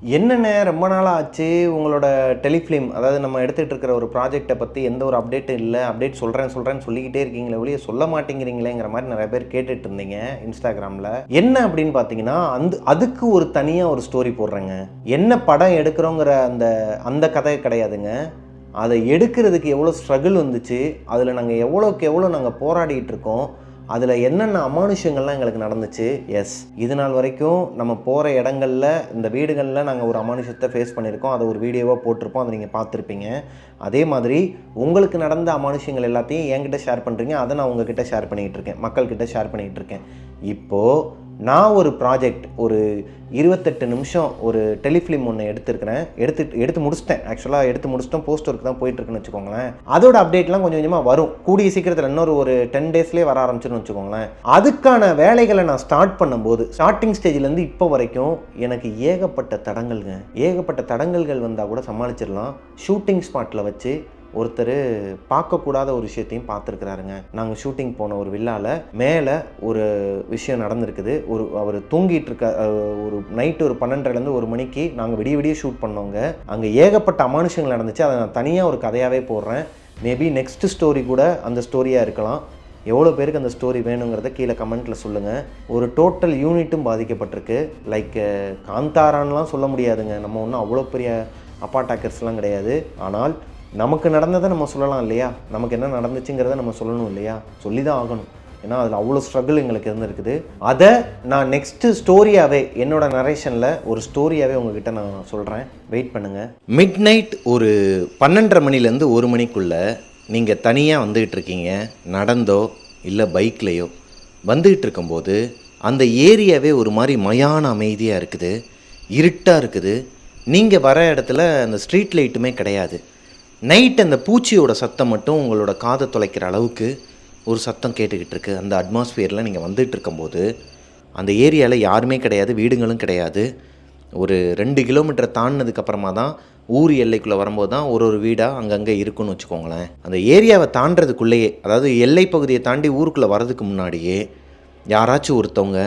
என்னண்ணே ரொம்ப நாள் ஆச்சு உங்களோட டெலிஃபிலிம், அதாவது நம்ம எடுத்துகிட்டு இருக்கிற ஒரு ப்ராஜெக்டை பற்றி எந்த ஒரு அப்டேட்டும் இல்லை, அப்டேட் சொல்கிறேன்னு சொல்லிக்கிட்டே இருக்கீங்களே ஒழிய சொல்ல மாட்டேங்கிறீங்களேங்கிற மாதிரி நிறைய பேர் கேட்டுட்டு இருந்தீங்க இன்ஸ்டாகிராமில். என்ன அப்படின்னு பார்த்தீங்கன்னா, அதுக்கு ஒரு தனியாக ஒரு ஸ்டோரி போடுறேங்க. என்ன படம் எடுக்கிறோங்கிற அந்த அந்த கதை கிடையாதுங்க. அதை எடுக்கிறதுக்கு எவ்வளோ ஸ்ட்ரகிள் வந்துச்சு, அதில் நாங்கள் எவ்வளோக்கு எவ்வளோ நாங்கள் போராடிட்டு இருக்கோம், அதில் என்னென்ன அமானுஷங்கள்லாம் எங்களுக்கு நடந்துச்சு. எஸ், இது நாள் வரைக்கும் நம்ம போகிற இடங்களில், இந்த வீடுகளில் நாங்கள் ஒரு அமானுஷத்தை ஃபேஸ் பண்ணியிருக்கோம். அதை ஒரு வீடியோவாக போட்டிருப்போம், அதை நீங்கள் பார்த்துருப்பீங்க. அதே மாதிரி உங்களுக்கு நடந்த அமானுஷங்கள் எல்லாத்தையும் என்கிட்ட ஷேர் பண்ணுறீங்க, அதை நான் உங்ககிட்ட ஷேர் பண்ணிக்கிட்டு இருக்கேன், மக்கள்கிட்ட ஷேர் பண்ணிக்கிட்டு இருக்கேன். இப்போது நான் ஒரு ப்ராஜெக்ட், ஒரு 28 நிமிஷம் ஒரு டெலிஃபிலிம் ஒன்று எடுத்து முடிச்சிட்டேன். ஆக்சுவலாக எடுத்து முடிச்சிட்டோம், போஸ்ட் ஒர்க் தான் போயிட்டுருக்குன்னு வச்சுக்கோங்களேன். அதோட அப்டேட்லாம் கொஞ்சம் கொஞ்சமாக வரும், கூடிய சீக்கிரத்தில் இன்னொரு ஒரு 10 டேஸ்லேயே வர ஆரம்பிச்சுன்னு வச்சுக்கோங்களேன். அதுக்கான வேலைகளை நான் ஸ்டார்ட் பண்ணும்போது, ஸ்டார்டிங் ஸ்டேஜ்லேருந்து இப்போ வரைக்கும் எனக்கு ஏகப்பட்ட தடங்கல்கள் வந்தால் கூட சமாளிச்சிடலாம். ஷூட்டிங் ஸ்பாட்டில் வச்சு ஒருத்தர் பார்க்கக்கூடாத ஒரு விஷயத்தையும் பார்த்துருக்குறாருங்க. நாங்கள் ஷூட்டிங் போன ஒரு வில்லாவில் மேலே ஒரு விஷயம் நடந்திருக்குது. அவர் தூங்கிட்டு இருக்க ஒரு நைட்டு ஒரு 12லேருந்து 1 மணிக்கு நாங்கள் விடிய ஷூட் பண்ணோங்க. அங்கே ஏகப்பட்ட அமானுஷங்கள் நடந்துச்சு. அதை நான் தனியாக ஒரு கதையாகவே போடுறேன். மேபி நெக்ஸ்ட் ஸ்டோரி கூட அந்த ஸ்டோரியாக இருக்கலாம். எவ்வளோ பேருக்கு அந்த ஸ்டோரி வேணுங்கிறத கீழே கமெண்ட்டில் சொல்லுங்கள். ஒரு டோட்டல் யூனிட்டும் பாதிக்கப்பட்டிருக்கு. லைக் காந்தாரான்லாம் சொல்ல முடியாதுங்க, நம்ம ஒன்றும் அவ்வளோ பெரிய அப்பா அட்டாக்கர்ஸ்லாம் கிடையாது. ஆனால் நமக்கு நடந்ததை நம்ம சொல்லலாம் இல்லையா, நமக்கு என்ன நடந்துச்சுங்கிறத நம்ம சொல்லணும் இல்லையா, சொல்லி தான் ஆகணும். ஏன்னா அதில் அவ்வளோ ஸ்ட்ரகிள் எங்களுக்கு இருந்திருக்குது. அதை நான் நெக்ஸ்ட்டு ஸ்டோரியாகவே, என்னோடய நரேஷனில் ஒரு ஸ்டோரியாகவே உங்ககிட்ட நான் சொல்கிறேன். வெயிட் பண்ணுங்கள். மிட் நைட் ஒரு 12:30 மணிலேருந்து 1 மணிக்குள்ளே நீங்கள் தனியாக வந்துக்கிட்டு இருக்கீங்க, நடந்தோ இல்லை பைக்லேயோ வந்துக்கிட்டு இருக்கும்போது அந்த ஏரியாவே ஒரு மாதிரி மயான அமைதியாக இருக்குது, இருட்டாக இருக்குது. நீங்கள் வர இடத்துல அந்த ஸ்ட்ரீட் லைட்டுமே கிடையாது. நைட் அந்த பூச்சியோட சத்தம் மட்டும் உங்களோட காதை தொலைக்கிற அளவுக்கு ஒரு சத்தம் கேட்டுக்கிட்டு இருக்கு. அந்த அட்மாஸ்பியரில் நீங்கள் வந்துட்டு இருக்கும்போது அந்த ஏரியாவில் யாருமே கிடையாது, வீடுகளும் கிடையாது. ஒரு 2 கிலோமீட்டர் தாண்டினதுக்கப்புறமா தான் ஊர் எல்லைக்குள்ளே வரும்போது தான் ஒரு வீடாக அங்கங்கே இருக்குன்னு வச்சுக்கோங்களேன். அந்த ஏரியாவை தாண்டதுக்குள்ளேயே, அதாவது எல்லை பகுதியை தாண்டி ஊருக்குள்ளே வர்றதுக்கு முன்னாடியே யாராச்சும் ஒருத்தவங்க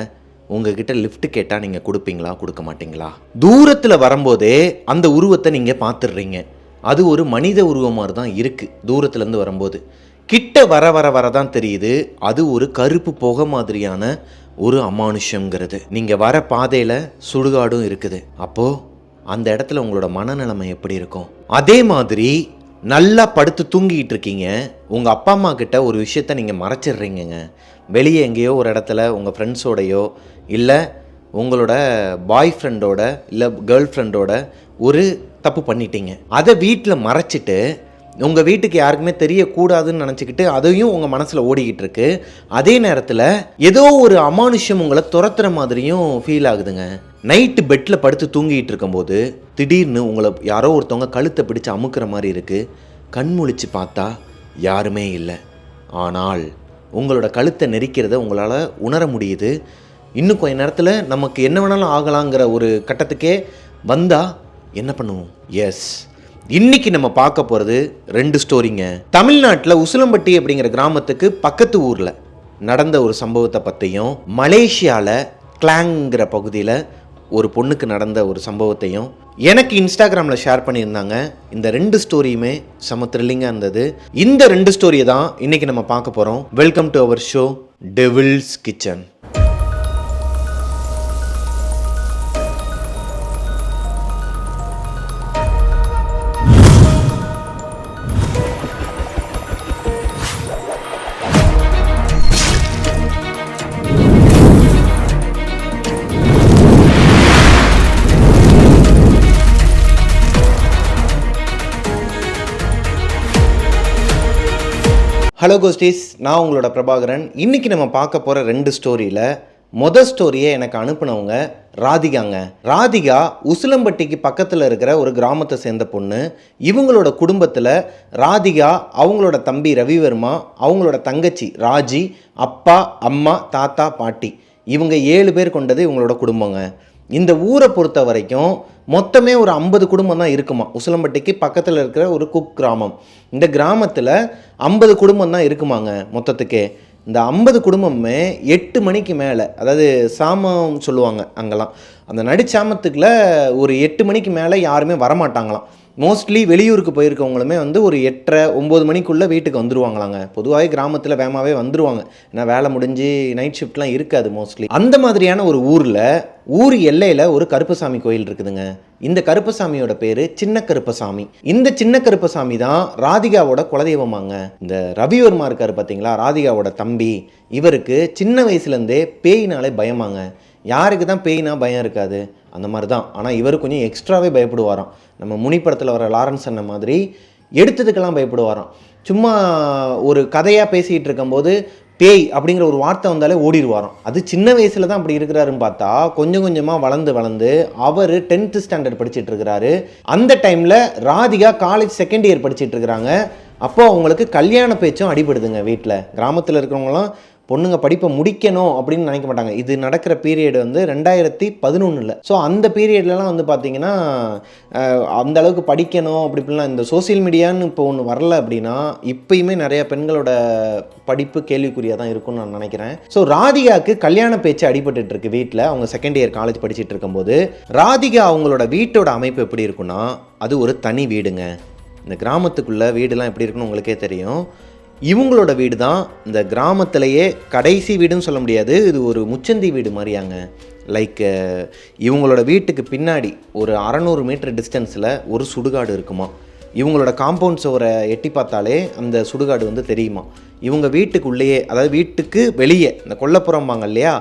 உங்ககிட்ட லிஃப்ட் கேட்டால் நீங்கள் கொடுப்பீங்களா, கொடுக்க மாட்டிங்களா? தூரத்தில் வரும்போதே அந்த உருவத்தை நீங்கள் பார்த்துடுறீங்க. அது ஒரு மனித உருவம் மாதிரி தான் இருக்குது தூரத்துலேருந்து வரும்போது. கிட்ட வர தான் தெரியுது அது ஒரு கருப்பு புகை மாதிரியான ஒரு அமானுஷங்கிறது. நீங்கள் வர பாதையில் சுடுகாடும் இருக்குது. அப்போது அந்த இடத்துல உங்களோட மனநிலைமை எப்படி இருக்கும்? அதே மாதிரி நல்லா படுத்து தூங்கிட்டு இருக்கீங்க. உங்கள் அப்பா அம்மா கிட்ட ஒரு விஷயத்த நீங்கள் மறைச்சிடுறீங்க. வெளியே எங்கேயோ ஒரு இடத்துல உங்கள் ஃப்ரெண்ட்ஸோடையோ இல்லை உங்களோட பாய் ஃப்ரெண்டோட இல்லை கேர்ள் ஃப்ரெண்டோட ஒரு தப்பு பண்ணிட்டீங்க. அதை வீட்டில் மறைச்சிட்டு உங்கள் வீட்டுக்கு யாருக்குமே தெரியக்கூடாதுன்னு நினச்சிக்கிட்டு அதையும் உங்கள் மனசில் ஓடிக்கிட்டு இருக்கு. அதே நேரத்தில் ஏதோ ஒரு அமானுஷம் உங்களை துரத்துற மாதிரியும் ஃபீல் ஆகுதுங்க. நைட்டு பெட்டில் படுத்து தூங்கிட்டு இருக்கும்போது திடீர்னு உங்களை யாரோ ஒருத்தவங்க கழுத்தை பிடிச்சி அமுக்கிற மாதிரி இருக்குது. கண் முழிச்சு பார்த்தா யாருமே இல்லை. ஆனால் உங்களோட கழுத்தை நெரிக்கிறத உங்களால் உணர முடியுது. இன்னும் கொஞ்ச நேரத்தில் நமக்கு என்ன வேணாலும் ஆகலாங்கிற ஒரு கட்டத்துக்கே வந்தால் என்ன பண்ணுவோம்? எஸ், இன்னைக்கு நம்ம பார்க்க போகிறது 2 ஸ்டோரிங்க. தமிழ்நாட்டில் உசிலம்பட்டி அப்படிங்கிற கிராமத்துக்கு பக்கத்து ஊரில் நடந்த ஒரு சம்பவத்தை பற்றியும், மலேசியாவில் கிளாங்கிற பகுதியில் ஒரு பொண்ணுக்கு நடந்த ஒரு சம்பவத்தையும் எனக்கு இன்ஸ்டாகிராமில் ஷேர் பண்ணியிருந்தாங்க. இந்த 2 ஸ்டோரியுமே செம த்ரில்லிங்காக இருந்தது. இந்த 2 ஸ்டோரியை தான் இன்றைக்கி நம்ம பார்க்க போகிறோம். Welcome to our show devil's kitchen. Hello ghosties, நான் உங்களோட பிரபாகரன். இன்றைக்கி நம்ம பார்க்க போகிற 2 ஸ்டோரியில் மொதல் ஸ்டோரியை எனக்கு அனுப்புனவங்க ராதிகாங்க. ராதிகா உசிலம்பட்டிக்கு பக்கத்தில் இருக்கிற ஒரு கிராமத்தை சேர்ந்த பொண்ணு. இவங்களோட குடும்பத்தில் ராதிகா, அவங்களோட தம்பி ரவிவர்மா, அவங்களோட தங்கச்சி ராஜி, அப்பா, அம்மா, தாத்தா, பாட்டி, இவங்க 7 பேர் கொண்டது இவங்களோட குடும்பங்க. இந்த ஊரை பொறுத்த வரைக்கும் மொத்தமே ஒரு 50 குடும்பம் தான் இருக்குமா. உசிலம்பட்டிக்கு பக்கத்தில் இருக்கிற ஒரு குக் கிராமம். இந்த கிராமத்தில் 50 குடும்பம் தான் இருக்குமாங்க மொத்தத்துக்கே. இந்த 50 குடும்பமே 8 மணிக்கு மேலே, அதாவது சாமம் சொல்லுவாங்க அங்கெல்லாம், அந்த நடுச்சாமத்துக்குள்ள ஒரு 8 மணிக்கு மேலே யாருமே வரமாட்டாங்களாம். மோஸ்ட்லி வெளியூருக்கு போயிருக்கவங்களுமே வந்து ஒரு 8:30 9 மணிக்குள்ளே வீட்டுக்கு வந்துருவாங்களாங்க. பொதுவாகவே கிராமத்தில் வேகமாகவே வந்துருவாங்க, ஏன்னா வேலை முடிஞ்சு நைட் ஷிஃப்ட்லாம் இருக்காது மோஸ்ட்லி. அந்த மாதிரியான ஒரு ஊரில், ஊர் எல்லையில் ஒரு கருப்பசாமி கோயில் இருக்குதுங்க. இந்த கருப்பசாமியோட பேர் சின்ன கருப்பசாமி. இந்த சின்ன கருப்பசாமி தான் ராதிகாவோட குலதெய்வமாங்க. இந்த ரவிவர்மா இருக்கார் பார்த்தீங்களா, ராதிகாவோட தம்பி, இவருக்கு சின்ன வயசுலேருந்தே பேயினாலே பயமாங்க. யாருக்கு தான் பேய்னா பயம் இருக்காது, அந்த மாதிரி தான். ஆனால் இவர் கொஞ்சம் எக்ஸ்ட்ராவே பயப்படுவாராம். நம்ம முனி படத்தில் வர லாரன்ஸ் அண்ணன் மாதிரி எடுத்ததுக்கெல்லாம் பயப்படுவாராம். சும்மா ஒரு கதையாக பேசிகிட்டு இருக்கும்போது பேய் அப்படிங்கிற ஒரு வார்த்தை வந்தாலே ஓடிடுவாராம். அது சின்ன வயசில் தான் அப்படி இருக்கிறாருன்னு பார்த்தா கொஞ்சம் கொஞ்சமாக வளர்ந்து அவர் 10th ஸ்டாண்டர்ட் படிச்சுட்டு இருக்கிறாரு. அந்த டைமில் ராதிகா காலேஜ் செகண்ட் இயர் படிச்சுட்டு இருக்கிறாங்க. அப்போது அவங்களுக்கு கல்யாண பேச்சும் அடிபடுதுங்க வீட்டில். கிராமத்தில் இருக்கிறவங்களாம் பொண்ணுங்க படிப்பை முடிக்கணும் அப்படின்னு நினைக்க மாட்டாங்க. இது நடக்கிற பீரியட் வந்து 2011. ஸோ அந்த பீரியட்லலாம் வந்து பார்த்திங்கன்னா அந்த அளவுக்கு படிக்கணும் அப்படி இப்படிலாம், இந்த சோசியல் மீடியான்னு இப்போ ஒன்று வரல அப்படின்னா இப்போயுமே நிறைய பெண்களோட படிப்பு கேள்விக்குறியாக தான் இருக்கும்னு நான் நினைக்கிறேன். ஸோ ராதிகாவுக்கு கல்யாண பேச்சு அடிபட்டு இருக்கு வீட்டில். அவங்க செகண்ட் இயர் காலேஜ் படிச்சுட்டு இருக்கும்போது ராதிகா அவங்களோட வீட்டோட அமைப்பு எப்படி இருக்குன்னா, அது ஒரு தனி வீடுங்க. இந்த கிராமத்துக்குள்ளே வீடுலாம் எப்படி இருக்குன்னு உங்களுக்கே தெரியும். இவங்களோட வீடு தான் இந்த கிராமத்திலேயே கடைசி வீடுன்னு சொல்ல முடியாது, இது ஒரு முச்சந்தி வீடு மாதிரியாங்க. லைக் இவங்களோட வீட்டுக்கு பின்னாடி ஒரு 600 மீட்டர் டிஸ்டன்ஸில் ஒரு சுடுகாடு இருக்குமா. இவங்களோட காம்பவுண்ட் சுவரை எட்டி பார்த்தாலே அந்த சுடுகாடு வந்து தெரியுமா. இவங்க வீட்டுக்குள்ளேயே, அதாவது வீட்டுக்கு வெளியே இந்த கொல்லப்புறம்பாங்க இல்லையா,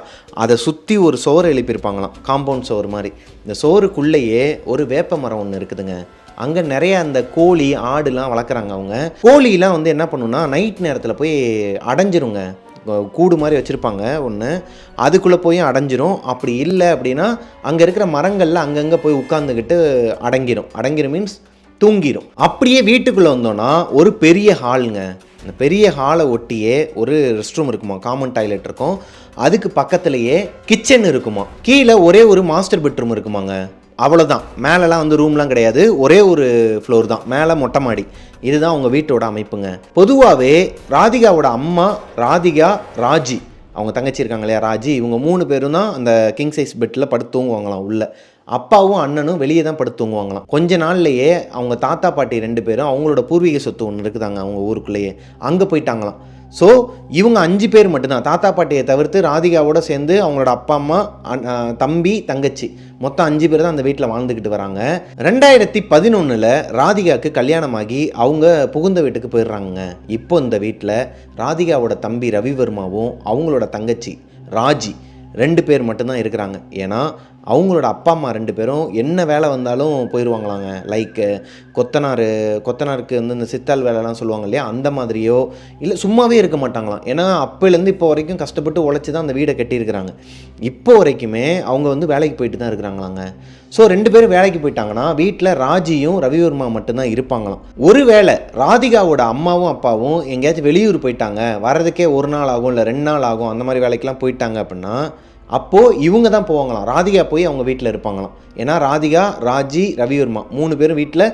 அதை சுற்றி ஒரு சோறு எழுப்பியிருப்பாங்களாம், காம்பவுண்ட் சோறு மாதிரி. இந்த சோறுக்குள்ளேயே ஒரு வேப்ப மரம் ஒன்று இருக்குதுங்க. அங்கே நிறைய அந்த கோழி ஆடுலாம் வளர்க்குறாங்க. அவங்க கோழிலாம் வந்து என்ன பண்ணுன்னா நைட் நேரத்தில் போய் அடைஞ்சிருங்க. கூடு மாதிரி வச்சுருப்பாங்க ஒன்று, அதுக்குள்ளே போய் அடைஞ்சிரும். அப்படி இல்லை அப்படின்னா அங்கே இருக்கிற மரங்களில் அங்கங்கே போய் உட்காந்துக்கிட்டு அடங்கிரும் மீன்ஸ் தூங்கிடும். அப்படியே வீட்டுக்குள்ளே வந்தோன்னா ஒரு பெரிய ஹாலுங்க. அந்த பெரிய ஹாலை ஒட்டியே ஒரு ரெஸ்ட் ரூம் இருக்குமா, காமன் டாய்லெட் இருக்கும். அதுக்கு பக்கத்துலேயே கிச்சன் இருக்குமா. கீழே ஒரே ஒரு மாஸ்டர் பெட்ரூம் இருக்குமாங்க. அவ்வளோதான். மேலெலாம் வந்து ரூம்லாம் கிடையாது, ஒரே ஒரு ஃப்ளோர் தான், மேலே மொட்டை மாடி. இதுதான் அவங்க வீட்டோட அமைப்புங்க. பொதுவாகவே ராதிகாவோட அம்மா ராதிகா, ராஜி, அவங்க தங்கச்சி இருக்காங்க இல்லையா ராஜி, இவங்க 3 பேரும் தான் அந்த கிங் சைஸ் பெட்டில் படுத்து தூங்குவாங்களாம் உள்ள. அப்பாவும் அண்ணனும் வெளியே தான் படுத்து தூங்குவாங்களாம். கொஞ்ச நாள்லையே அவங்க தாத்தா பாட்டி 2 பேரும் அவங்களோட பூர்வீக சொத்து ஒன்று இருக்குதாங்க அவங்க ஊருக்குள்ளேயே, அங்கே போயிட்டாங்களாம். ஸோ இவங்க 5 பேர் மட்டும்தான், தாத்தா பாட்டியை தவிர்த்து ராதிகாவோட சேர்ந்து அவங்களோட அப்பா அம்மா, தம்பி, தங்கச்சி, மொத்தம் 5 பேர் தான் அந்த வீட்டில் வாழ்ந்துக்கிட்டு வராங்க. 2011 ராதிகாவுக்கு கல்யாணமாகி அவங்க புகுந்த வீட்டுக்கு போயிடுறாங்க. இப்போ இந்த வீட்டில் ராதிகாவோட தம்பி ரவிவர்மாவும் அவங்களோட தங்கச்சி ராஜி 2 பேர் மட்டும்தான் இருக்கிறாங்க. ஏன்னா அவங்களோட அப்பா அம்மா 2 பேரும் என்ன வேலை வந்தாலும் போயிடுவாங்களாங்க. லைக் கொத்தனாருக்கு வந்து இந்த சித்தாள் வேலைலாம் சொல்லுவாங்க இல்லையா, அந்த மாதிரியோ இல்லை சும்மாவே இருக்க மாட்டாங்களாம். ஏன்னா அப்போலேருந்து இப்போ வரைக்கும் கஷ்டப்பட்டு உழைச்சி தான் அந்த வீடை கட்டியிருக்கிறாங்க. இப்போ வரைக்குமே அவங்க வந்து வேலைக்கு போயிட்டு தான் இருக்கிறாங்களாங்க. ஸோ 2 பேரும் வேலைக்கு போயிட்டாங்கன்னா வீட்டில் ராஜியும் ரவிவர்மா மட்டும்தான் இருப்பாங்களாம். ஒருவேளை ராதிகாவோட அம்மாவும் அப்பாவும் எங்கேயாச்சும் வெளியூர் போயிட்டாங்க, வர்றதுக்கே 1 நாள் ஆகும் இல்லை 2 நாள் ஆகும், அந்த மாதிரி வேலைக்கெலாம் போயிட்டாங்க அப்படின்னா அப்போது இவங்க தான் போவாங்களாம். ராதிகா போய் அவங்க வீட்டில் இருப்பாங்களாம். ஏன்னா ராதிகா, ராஜி, ரவிவர்மா 3 பேரும் வீட்டில்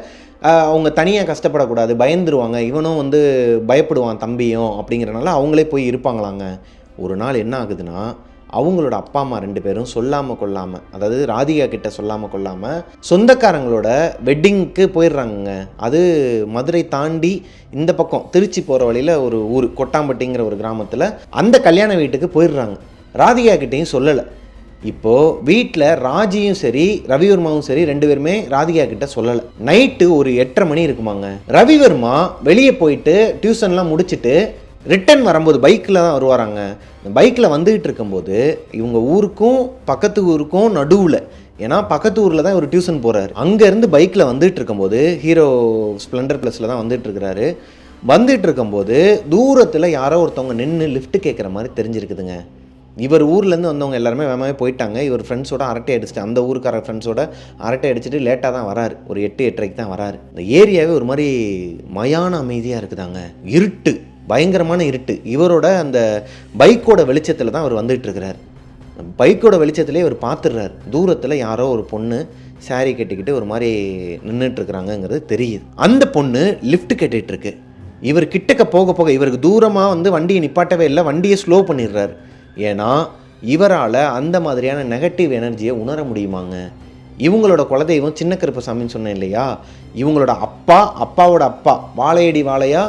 அவங்க தனியாக கஷ்டப்படக்கூடாது, பயந்துருவாங்க, இவனும் வந்து பயப்படுவான் தம்பியும், அப்படிங்கிறனால அவங்களே போய் இருப்பாங்களாங்க. ஒரு நாள் என்ன ஆகுதுன்னா, அவங்களோட அப்பா அம்மா 2 பேரும் சொல்லாமல் கொள்ளாமல், அதாவது ராதிகா கிட்ட சொல்லாமல் கொள்ளாமல் சொந்தக்காரங்களோட வெட்டிங்க்கு போயிடுறாங்க. அது மதுரை தாண்டி இந்த பக்கம் திருச்சி போகிற வழியில் ஒரு ஊர் கொட்டாம்பட்டிங்கிற ஒரு கிராமத்தில் அந்த கல்யாண வீட்டுக்கு போயிடுறாங்க. ராதிகா கிட்டேயும் சொல்லலை. இப்போது வீட்டில் ராஜியும் சரி ரவிவர்மாவும் சரி 2 பேருமே ராதிகா கிட்ட சொல்லலை. நைட்டு ஒரு 8:30 மணி இருக்குமாங்க. ரவிவர்மா வெளியே போயிட்டு டியூஷன்லாம் முடிச்சுட்டு ரிட்டன் வரும்போது பைக்கில் தான் வருவாராங்க. பைக்கில் வந்துக்கிட்டு இருக்கும்போது இவங்க ஊருக்கும் பக்கத்து ஊருக்கும் நடுவில், ஏன்னா பக்கத்து ஊரில் தான் ஒரு டியூஷன் போகிறாரு, அங்கேருந்து பைக்கில் வந்துட்டு இருக்கும்போது ஹீரோ ஸ்ப்ளெண்டர் ப்ளஸில் தான் வந்துட்டு இருக்கிறாரு. வந்துட்டு இருக்கும்போது தூரத்தில் யாரோ ஒருத்தவங்க நின்று லிஃப்ட் கேட்குற மாதிரி தெரிஞ்சிருக்குதுங்க. இவர் ஊர்லேருந்து வந்தவங்க எல்லாருமே வேகமாகவே போயிட்டாங்க. இவர் ஃப்ரெண்ட்ஸோட அரட்டை அடிச்சுட்டு, அந்த ஊருக்கார ஃப்ரெண்ட்ஸோட அரட்டை அடிச்சுட்டு லேட்டாக தான் வராரு, ஒரு 8-8:30 தான் வராரு. இந்த ஏரியாவே ஒரு மாதிரி மயான அமைதியாக இருக்குதாங்க. இருட்டு, பயங்கரமான இருட்டு. இவரோட அந்த பைக்கோட வெளிச்சத்தில் தான் அவர் வந்துட்டு இருக்கிறார். பைக்கோட வெளிச்சத்திலே இவர் பார்த்துடுறாரு, தூரத்தில் யாரோ ஒரு பொண்ணு சாரி கட்டிக்கிட்டு ஒரு மாதிரி நின்றுட்டுருக்குறாங்கங்கிறது தெரியுது. அந்த பொண்ணு லிஃப்ட் கேட்டுட்ருக்கு. இவர் கிட்டக்க போக போக இவருக்கு தூரமாக வந்து வண்டியை நிப்பாட்டவே இல்லை, வண்டியை ஸ்லோ பண்ணிடுறாரு. ஏன்னா இவரால் அந்த மாதிரியான நெகட்டிவ் எனர்ஜியை உணர முடியுமாங்க. இவங்களோட குலதெய்வம் சின்ன கருப்பசாமின்னு சொன்னேன் இல்லையா, இவங்களோட அப்பாவோட அப்பா வாழையடி வாழையா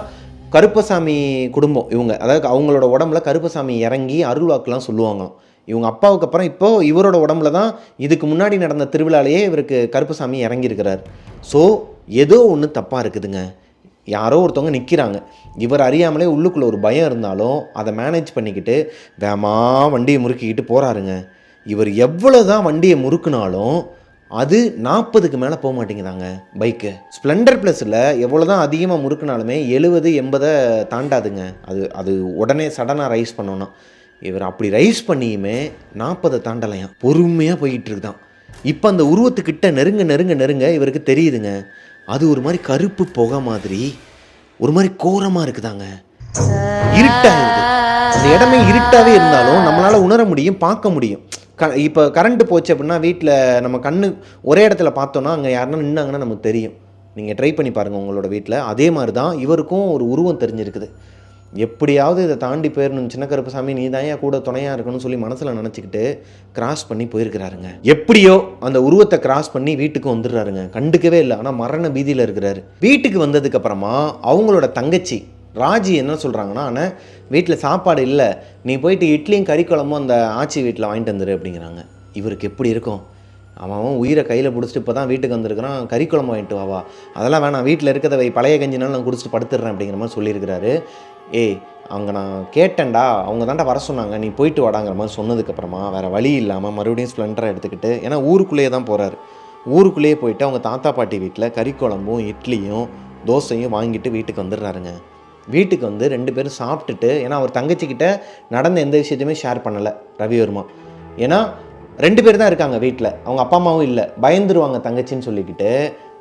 கருப்பசாமி குடும்பம் இவங்க. அதாவது அவங்களோட உடம்புல கருப்பசாமி இறங்கி அருள்வாக்குலாம் சொல்லுவாங்களாம். இவங்க அப்பாவுக்கு அப்புறம் இப்போது இவரோட உடம்புல தான் இதுக்கு முன்னாடி நடந்த திருவிழாலேயே இவருக்கு கருப்பசாமி இறங்கியிருக்கிறார். ஸோ ஏதோ ஒன்று தப்பாக இருக்குதுங்க. யாரோ ஒருத்தவங்க நிற்கிறாங்க. இவர் அறியாமலே உள்ளுக்குள்ளே ஒரு பயம் இருந்தாலும் அதை மேனேஜ் பண்ணிக்கிட்டு வேகமாக வண்டியை முறுக்கிக்கிட்டு போகிறாருங்க. இவர் எவ்வளோ தான் வண்டியை முறுக்குனாலும் அது 40க்கு மேலே போக மாட்டேங்குதாங்க பைக்கு. ஸ்ப்ளெண்டர் ப்ளஸில் எவ்வளோ தான் அதிகமாக முறுக்குனாலுமே 70-80 தாண்டாதுங்க. அது உடனே சடனாக ரைஸ் பண்ணோன்னா. இவர் அப்படி ரைஸ் பண்ணியுமே 40 தாண்டலையாம். பொறுமையாக போய்கிட்டு இருக்குதான். இப்போ அந்த உருவத்துக்கிட்ட நெருங்க இவருக்கு தெரியுதுங்க, அது ஒரு மாதிரி கருப்பு புகை மாதிரி ஒரு மாதிரி கோரமாக இருக்குதாங்க. இருட்டாகுது. அந்த இடமே இருட்டாகவே இருந்தாலும் நம்மளால் உணர முடியும், பார்க்க முடியும். இப்போ கரண்ட்டு போச்சு அப்படின்னா வீட்டில் நம்ம கண்ணு ஒரே இடத்துல பார்த்தோன்னா அங்கே யாருன்னா நின்னாங்கன்னா நமக்கு தெரியும். நீங்கள் ட்ரை பண்ணி பாருங்கள் உங்களோட வீட்டில். அதே மாதிரி தான் இவருக்கும் ஒரு உருவம் தெரிஞ்சிருக்குது. எப்படியாவது இதை தாண்டி போயிடணும், சின்ன கருப்பசாமி நீ தான் கூட துணையாக இருக்கணும்னு சொல்லி மனசில் நினச்சிக்கிட்டு கிராஸ் பண்ணி போயிருக்கிறாருங்க. எப்படியோ அந்த உருவத்தை கிராஸ் பண்ணி வீட்டுக்கு வந்துடுறாருங்க. கண்டுக்கவே இல்லை, ஆனால் மரண பீதியில் இருக்கிறாரு. வீட்டுக்கு வந்ததுக்கப்புறமா அவங்களோட தங்கச்சி ராஜி என்ன சொல்கிறாங்கன்னா, ஆனால் வீட்டில் சாப்பாடு இல்லை, நீ போயிட்டு இட்லியும் கறிக்குழம்பும் அந்த ஆச்சி வீட்டில் வாங்கிட்டு வந்துரு அப்படிங்கிறாங்க. இவருக்கு எப்படி இருக்கும்? அவன் உயிரை கையில் பிடிச்சிட்டு இப்போ தான் வீட்டுக்கு வந்திருக்கிறான், கறிக்குழம்பு வாங்கிட்டு வாவா, அதெல்லாம் வேணாம், வீட்டில் இருக்கிறத பழைய கஞ்சினாலும் நான் குடிச்சிட்டு படுத்துடுறேன் அப்படிங்கிற மாதிரி சொல்லியிருக்கிறாரு. அவங்க நான் கேட்டேன்டா, அவங்க தாண்டா வர சொன்னாங்க, நீ போயிட்டு வாடாங்கிற மாதிரி சொன்னதுக்கப்புறமா வேறு வழி இல்லாமல் மறுபடியும் ஸ்ப்ளெண்டரை எடுத்துக்கிட்டு, ஏன்னா ஊருக்குள்ளேயே தான் போகிறாரு, ஊருக்குள்ளேயே போயிட்டு அவங்க தாத்தா பாட்டி வீட்டில் கறிக்குழம்பும் இட்லியும் தோசையும் வாங்கிட்டு வீட்டுக்கு வந்துடுறாருங்க. வீட்டுக்கு வந்து 2 பேரும் சாப்பிட்டுட்டு, ஏன்னா அவர் தங்கச்சிக்கிட்ட நடந்த எந்த விஷயத்தையுமே ஷேர் பண்ணலை ரவிவர்மா. ஏன்னா 2 பேர் தான் இருக்காங்க வீட்டில், அவங்க அப்பா அம்மாவும் இல்லை, பயந்துருவாங்க தங்கச்சின்னு சொல்லிக்கிட்டு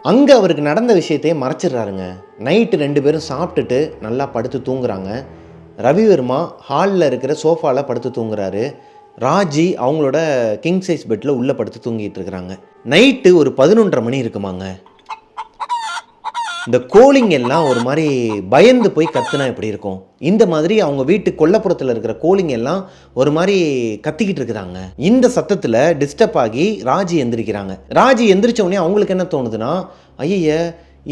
அங்கே அவருக்கு நடந்த விஷயத்தையே மறைச்சிடுறாருங்க. நைட்டு 2 பேரும் சாப்பிட்டுட்டு நல்லா படுத்து தூங்குறாங்க. ரவிவர்மா ஹாலில் இருக்கிற சோஃபாவில் படுத்து தூங்குறாரு. ராஜி அவங்களோட கிங் சைஸ் பெட்டில் உள்ளே படுத்து தூங்கிட்டு இருக்கிறாங்க. நைட்டு ஒரு 11:30 மணி இருக்குமாங்க. இந்த கோழிங்க எல்லாம் ஒரு மாதிரி பயந்து போய் கத்துனா எப்படி இருக்கும், இந்த மாதிரி அவங்க வீட்டு கொல்லப்புறத்தில் இருக்கிற கோழிங்க எல்லாம் ஒரு மாதிரி கத்திக்கிட்டு இருக்கிறாங்க. இந்த சத்தத்தில் டிஸ்டர்ப் ஆகி ராஜி எந்திரிக்கிறாங்க. ராஜி எந்திரிச்ச உடனே அவங்களுக்கு என்ன தோணுதுன்னா, ஐய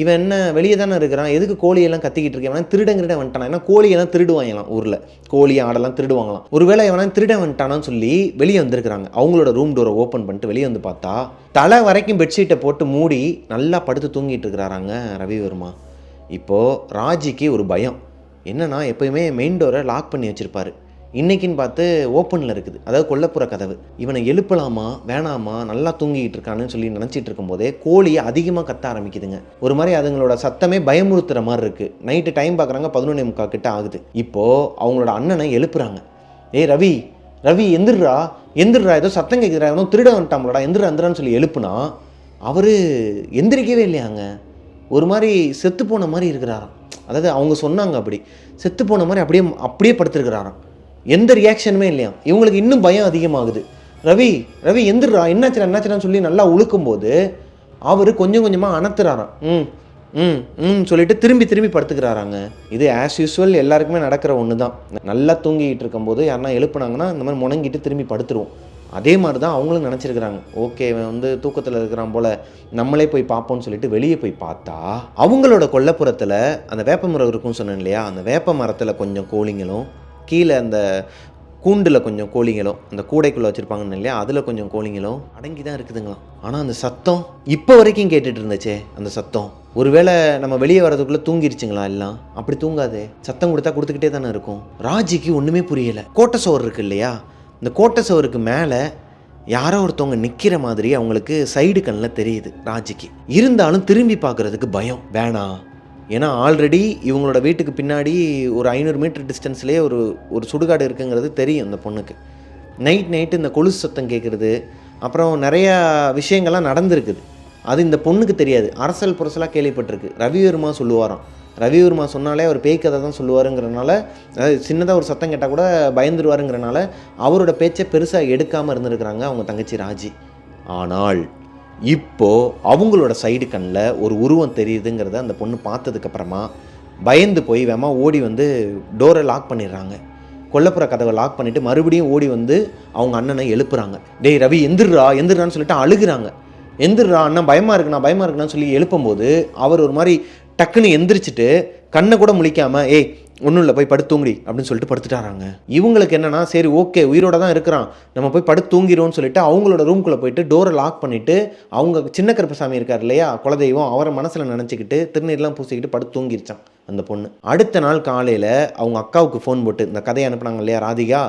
இவன் என்ன வெளியே தானே இருக்கிறான், எதுக்கு கோழியெல்லாம் கத்திக்கிட்டு இருக்கேன், திருடங்கிட்ட வந்துட்டானா, ஏன்னா கோழியெல்லாம் திருடுவாங்களாம், ஊரில் கோழி ஆடெல்லாம் திருடுவாங்களாம். ஒருவேளை எவனா திருட வந்துட்டானான்னு சொல்லி வெளியே வந்திருக்கிறாங்க. அவங்களோட ரூம் டோரை ஓப்பன் பண்ணிட்டு வெளியே வந்து பார்த்தா தலை வரைக்கும் பெட்ஷீட்டை போட்டு மூடி நல்லா படுத்து தூங்கிட்டு இருக்கிறாராங்க ரவிவர்மா. இப்போது ராஜிக்கு ஒரு பயம் என்னன்னா, எப்போயுமே மெயின் டோரை லாக் பண்ணி வச்சுருப்பாரு, இன்றைக்கின்னு பார்த்து ஓப்பனில் இருக்குது, அதாவது கொல்லப்புற கதவு. இவனை எழுப்பலாமா வேணாமா, நல்லா தூங்கிக்கிட்டு இருக்கான்னு சொல்லி நினச்சிட்டு இருக்கும்போதே கோழியை அதிகமாக கத்த ஆரம்பிக்குதுங்க. ஒரு மாதிரி அதுங்களோட சத்தமே பயமுறுத்துகிற மாதிரி இருக்குது. நைட்டு டைம் பார்க்குறாங்க, 11:45 கிட்ட ஆகுது. இப்போது அவங்களோட அண்ணனை எழுப்புறாங்க. ரவி ரவி எந்திரா ஏதோ சத்தம் கேட்குறா, ஏதோ திருட வந்துட்டாங்களோடா, எந்திரான்னு சொல்லி எழுப்புனா அவர் எந்திரிக்கவே இல்லையாங்க. ஒரு மாதிரி செத்து போன மாதிரி இருக்கிறாராம். அதாவது அவங்க சொன்னாங்க அப்படி செத்து போன மாதிரி அப்படியே படுத்துருக்கிறாராம். எந்த ரியாக்ஷனுமே இல்லையா. இவங்களுக்கு இன்னும் பயம் அதிகமாகுது. ரவி ரவி எந்திரா என்னாச்சுன்னு சொல்லி நல்லா உழுக்கும்போது அவர் கொஞ்சம் கொஞ்சமாக அணத்துறாராம். சொல்லிட்டு திரும்பி படுத்துக்கிறாராங்க. இது ஆஸ் யூஸ்வல் எல்லாருக்குமே நடக்கிற ஒன்று தான். நல்லா தூங்கிக்கிட்டு இருக்கும்போது யாருன்னா எழுப்புனாங்கன்னா இந்த மாதிரி முணங்கிட்டு திரும்பி படுத்துருவோம். அதே மாதிரி தான் அவங்களும் நினச்சிருக்கிறாங்க. ஓகே இவன் வந்து தூக்கத்தில் இருக்கிறான் போல், நம்மளே போய் பார்ப்போம்னு சொல்லிட்டு வெளியே போய் பார்த்தா அவங்களோட கொல்லப்புறத்தில் அந்த வேப்ப மரம் இருக்குன்னு சொன்னேன் இல்லையா, அந்த வேப்ப மரத்தில் கொஞ்சம் கோழிங்களும், கீழே அந்த கூண்டில் கொஞ்சம் கோழிங்களும், அந்த கூடைக்குள்ளே வச்சுருப்பாங்கன்னு இல்லையா, அதில் கொஞ்சம் கோழிங்களும் அடங்கி தான் இருக்குதுங்களாம். ஆனால் அந்த சத்தம் இப்போ வரைக்கும் கேட்டுட்டு இருந்துச்சே. அந்த சத்தம் ஒருவேளை நம்ம வெளியே வரதுக்குள்ளே தூங்கிருச்சுங்களா? எல்லாம் அப்படி தூங்காது, சத்தம் கொடுத்துக்கிட்டே தானே இருக்கும். ராஜிக்கு ஒன்றுமே புரியலை. கோட்டை சோறு இருக்கு இல்லையா, இந்த கோட்டை சோறுக்கு மேலே யாரோ ஒருத்தவங்க நிற்கிற மாதிரி அவங்களுக்கு சைடு கண்ணில் தெரியுது ராஜிக்கு. இருந்தாலும் திரும்பி பார்க்குறதுக்கு பயம். வேணாம், ஏன்னா ஆல்ரெடி இவங்களோட வீட்டுக்கு பின்னாடி ஒரு 500 மீட்டர் டிஸ்டன்ஸ்லேயே ஒரு சுடுகாடு இருக்குங்கிறது தெரியும் அந்த பொண்ணுக்கு. நைட்டு இந்த கொலுசு சத்தம் கேட்குறது, அப்புறம் நிறையா விஷயங்கள்லாம் நடந்திருக்குது. அது இந்த பொண்ணுக்கு தெரியாது. அரசல் புரசலாக கேள்விப்பட்டிருக்கு. ரவிவர்மா சொல்லுவாராம். ரவிவர்மா சொன்னாலே அவர் பேய் கதை தான் சொல்லுவாருங்கிறனால, அதாவது சின்னதாக ஒரு சத்தம் கேட்டால் கூட பயந்துருவாருங்கிறனால அவரோட பேச்சை பெருசாக எடுக்காமல் இருந்திருக்கிறாங்க அவங்க தங்கச்சி ராஜி. ஆனால் இப்போது அவங்களோட சைடு கண்ணில் ஒரு உருவம் தெரியுதுங்கிறத அந்த பொண்ணு பார்த்ததுக்கப்புறமா பயந்து போய் வேமா ஓடி வந்து டோரை லாக் பண்ணிடுறாங்க. கொல்லப்புற கதவை லாக் பண்ணிவிட்டு மறுபடியும் ஓடி வந்து அவங்க அண்ணனை எழுப்புறாங்க. டேய் ரவி எந்திர்றான்னு சொல்லிட்டு அழுகுறாங்க. எந்திர்றா அண்ணன் பயமாக இருக்குண்ணான்னு சொல்லி எழுப்பும்போது அவர் ஒரு மாதிரி டக்குன்னு எந்திரிச்சிட்டு கண்ணை கூட முழிக்காமல் ஏய் ஒன்றும் இல்லை போய் படுத்து தூங்குடி அப்படின்னு சொல்லிட்டு படுத்துட்டாராங்க. இவங்களுக்கு என்னன்னா சரி ஓகே உயிரோட தான் இருக்கிறான், நம்ம போய் படுத்து தூங்கிடுவோம்னு சொல்லிட்டு அவங்களோட ரூம்குள்ளே போயிட்டு டோரை லாக் பண்ணிவிட்டு அவங்க சின்ன கருப்பசாமி இருக்கார் இல்லையா குலதெய்வம், அவரை மனசில் நினச்சிக்கிட்டு திருநீர்லாம் பூசிக்கிட்டு படுத்து தூங்கிருச்சான் அந்த பொண்ணு. அடுத்த நாள் காலையில் அவங்க அக்காவுக்கு ஃபோன் போட்டு இந்த கதையை அனுப்புனாங்க இல்லையா ராதிகா,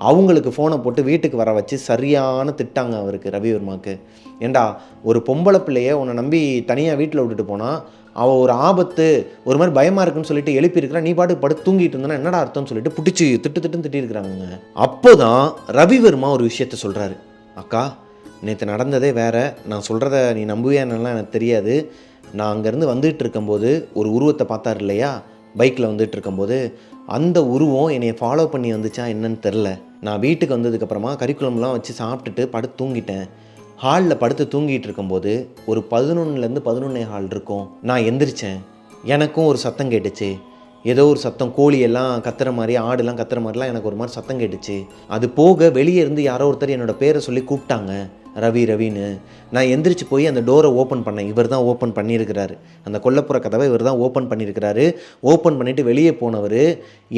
அவங்களுக்கு ஃபோனை போட்டு வீட்டுக்கு வர வச்சு சரியான திட்டாங்க அவருக்கு ரவிவர்மாவுக்கு. ஏண்டா ஒரு பொம்பளை பிள்ளைய உன்னை நம்பி தனியாக வீட்டில் விட்டுட்டு போனால் அவள் ஒரு ஆபத்து ஒரு மாதிரி பயமாக இருக்குன்னு சொல்லிட்டு எழுப்பியிருக்கிறா, நீ பாட்டுக்கு படுத்து தூங்கிட்டு இருந்தா என்னடா அர்த்தம்னு சொல்லிட்டு பிடிச்சி திட்டிருக்கிறாங்க. அப்போ தான் ரவிவர்மா ஒரு விஷயத்த சொல்கிறாரு. அக்கா நேற்று நடந்ததே வேற, நான் சொல்கிறத நீ நம்புவியானலாம் எனக்கு தெரியாது. நான் அங்கேருந்து வந்துட்டு இருக்கும்போது ஒரு உருவத்தை பார்த்தார் இல்லையா பைக்கில் வந்துட்டு இருக்கும்போது, அந்த உருவம் என்னை ஃபாலோ பண்ணி வந்துச்சா என்னன்னு தெரில. நான் வீட்டுக்கு வந்ததுக்கப்புறமா கறிக்குழம்புலாம் வச்சு சாப்பிட்டுட்டு படுத்து தூங்கிட்டேன். ஹாலில் படுத்து தூங்கிட்டு இருக்கும்போது ஒரு 11லேருந்து 11:15 இருக்கும். நான் எந்திரிச்சேன், எனக்கும் ஒரு சத்தம் கேட்டுச்சு. ஏதோ ஒரு சத்தம், கோழியெல்லாம் கத்துற மாதிரி ஆடுலாம் கத்துற மாதிரிலாம் எனக்கு ஒரு மாதிரி சத்தம் கேட்டுச்சு. அது போக வெளியே இருந்து யாரோ ஒருத்தர் என்னோடய பேரை சொல்லி கூப்பிட்டாங்க ரவின்னு. நான் எந்திரிச்சு போய் அந்த டோரை ஓப்பன் பண்ணேன். இவர் தான் ஓப்பன் பண்ணியிருக்கிறாரு, அந்த கொல்லப்புற கதவை இவர் தான் ஓப்பன் பண்ணியிருக்கிறாரு. ஓப்பன் பண்ணிவிட்டு வெளியே போனவர்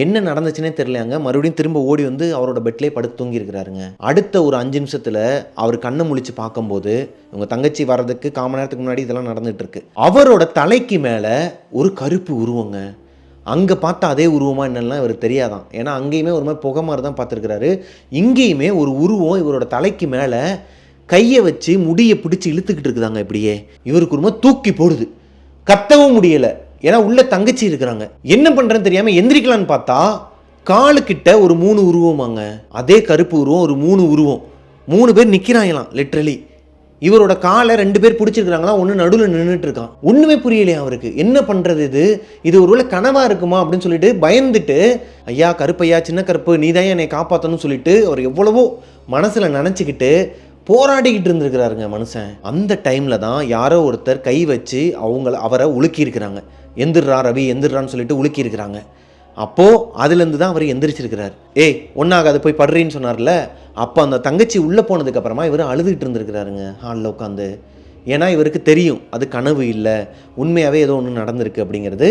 என்ன நடந்துச்சுன்னே தெரியலையாங்க, மறுபடியும் திரும்ப ஓடி வந்து அவரோட பெட்லேயே படுத்து தூங்கியிருக்கிறாருங்க. அடுத்த ஒரு 5 நிமிஷத்தில் அவர் கண்ணை முழிச்சு பார்க்கும்போது உங்கள் தங்கச்சி வர்றதுக்கு 1/4 மணி நேரத்துக்கு முன்னாடி இதெல்லாம் நடந்துகிட்டு இருக்கு. அவரோட தலைக்கு மேலே ஒரு கருப்பு உருவங்க. அங்கே பார்த்தா அதே உருவமாக என்னெல்லாம் இவர் தெரியாதான், ஏன்னா அங்கேயுமே ஒரு மாதிரி புகை மாதிரி தான் பார்த்துருக்கிறாரு. இங்கேயுமே ஒரு உருவம் இவரோட தலைக்கு மேலே கையை வச்சு முடியை பிடிச்சி இழுத்துக்கிட்டு இருக்குதாங்க. இப்படியே இவருக்கு ஒரு மாதிரி தூக்கி போடுது, கத்தவும் முடியலை, ஏன்னா உள்ள தங்கச்சி இருக்கிறாங்க. என்ன பண்ணுறேன்னு தெரியாமல் எந்திரிக்கலான்னு பார்த்தா காலுக்கிட்ட ஒரு 3 உருவமாங்க, அதே கருப்பு உருவம், ஒரு 3 உருவம், 3 பேர் நிற்கிறாங்களாம் லிட்ரலி. இவரோட காலை 2 பேர் பிடிச்சிருக்கிறாங்களா, ஒன்று நடுவில் நின்றுட்டு இருக்கான். ஒன்றுமே புரியலையா அவருக்கு, என்ன பண்ணுறது இது ஒருவேளை கனவாக இருக்குமா அப்படின்னு சொல்லிட்டு பயந்துட்டு, ஐயா கருப்பையா சின்ன கருப்பு நீ தான் என்னை காப்பாற்றணும்னு சொல்லிட்டு அவர் எவ்வளவோ மனசில் நினச்சிக்கிட்டு போராடிக்கிட்டு இருந்திருக்கிறாருங்க மனுஷன். அந்த டைமில் தான் யாரோ ஒருத்தர் கை வச்சு அவரை உலுக்கியிருக்கிறாங்க. எந்திர்றா ரவி எந்திர்றான்னு சொல்லிட்டு உலுக்கியிருக்கிறாங்க. அப்போது அதுலேருந்து தான் அவர் எந்திரிச்சிருக்கிறார். ஏய் ஒன்றாகாது போய் படுறீன்னு சொன்னார்ல, அப்போ அந்த தங்கச்சி உள்ளே போனதுக்கப்புறமா இவர் அழுதுகிட்டு இருந்திருக்கிறாருங்க ஹாலில் உட்காந்து. ஏன்னா இவருக்கு தெரியும் அது கனவு இல்லை, உண்மையாகவே ஏதோ ஒன்று நடந்திருக்கு அப்படிங்கிறது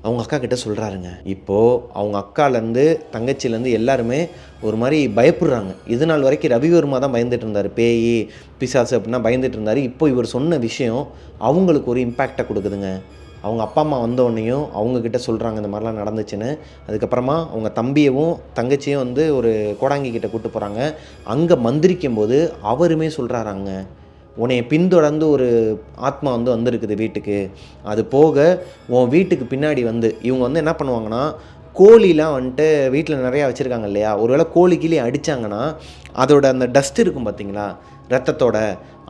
அவங்க அக்கா கிட்ட சொல்கிறாருங்க. இப்போது அவங்க அக்காலேருந்து தங்கச்சிலேருந்து எல்லாருமே ஒரு மாதிரி பயப்படுறாங்க. இது நாள் வரைக்கும் ரவிவர்மா தான் பயந்துட்டு இருந்தார், பேய் பிசாசு அப்படின்னா பயந்துட்டு இருந்தார். இப்போ இவர் சொன்ன விஷயம் அவங்களுக்கு ஒரு இம்பேக்டை கொடுக்குதுங்க. அவங்க அப்பா அம்மா வந்தோடனையும் அவங்கக்கிட்ட சொல்கிறாங்க இந்த மாதிரிலாம் நடந்துச்சுன்னு. அதுக்கப்புறமா அவங்க தம்பியவும் தங்கச்சியும் வந்து ஒரு கோடாங்கி கிட்ட கூப்பிட்டு போகிறாங்க. அங்கே மந்திரிக்கும் போது அவருமே சொல்கிறாராங்க, உன்னைய பின்தொடர்ந்து ஒரு ஆத்மா வந்திருக்குது வீட்டுக்கு. அது போக உன் வீட்டுக்கு பின்னாடி இவங்க என்ன பண்ணுவாங்கன்னா, கோழிலாம் வந்துட்டு வீட்டில் நிறையா வச்சுருக்காங்க இல்லையா, ஒருவேளை கோழி கீழே அடித்தாங்கன்னா அதோட அந்த டஸ்ட் இருக்கும் பார்த்தீங்களா ரத்தத்தோட,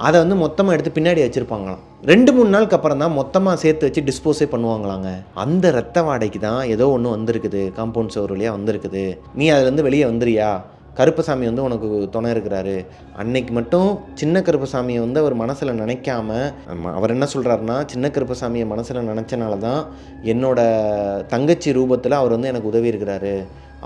அதை மொத்தமாக எடுத்து பின்னாடி வச்சுருப்பாங்களாம். 2-3 நாளுக்கு அப்புறம் தான் மொத்தமாக சேர்த்து வச்சு டிஸ்போஸே பண்ணுவாங்களாங்க. அந்த ரத்த வாடைக்கு தான் ஏதோ ஒன்று வந்திருக்குது, காம்பவுண்ட் சோறு வழியாக வந்திருக்குது, நீ அதுலேருந்து வெளியே வந்துறியா, கருப்பசாமி உனக்கு துணை இருக்கிறாரு. அன்னைக்கு மட்டும் சின்ன கருப்பசாமியை அவர் மனசில் நினைக்காம, அவர் என்ன சொல்கிறாருன்னா, சின்ன கருப்பசாமியை மனசில் நினச்சனால தான் என்னோட தங்கச்சி ரூபத்தில் அவர் எனக்கு உதவி இருக்கிறாரு,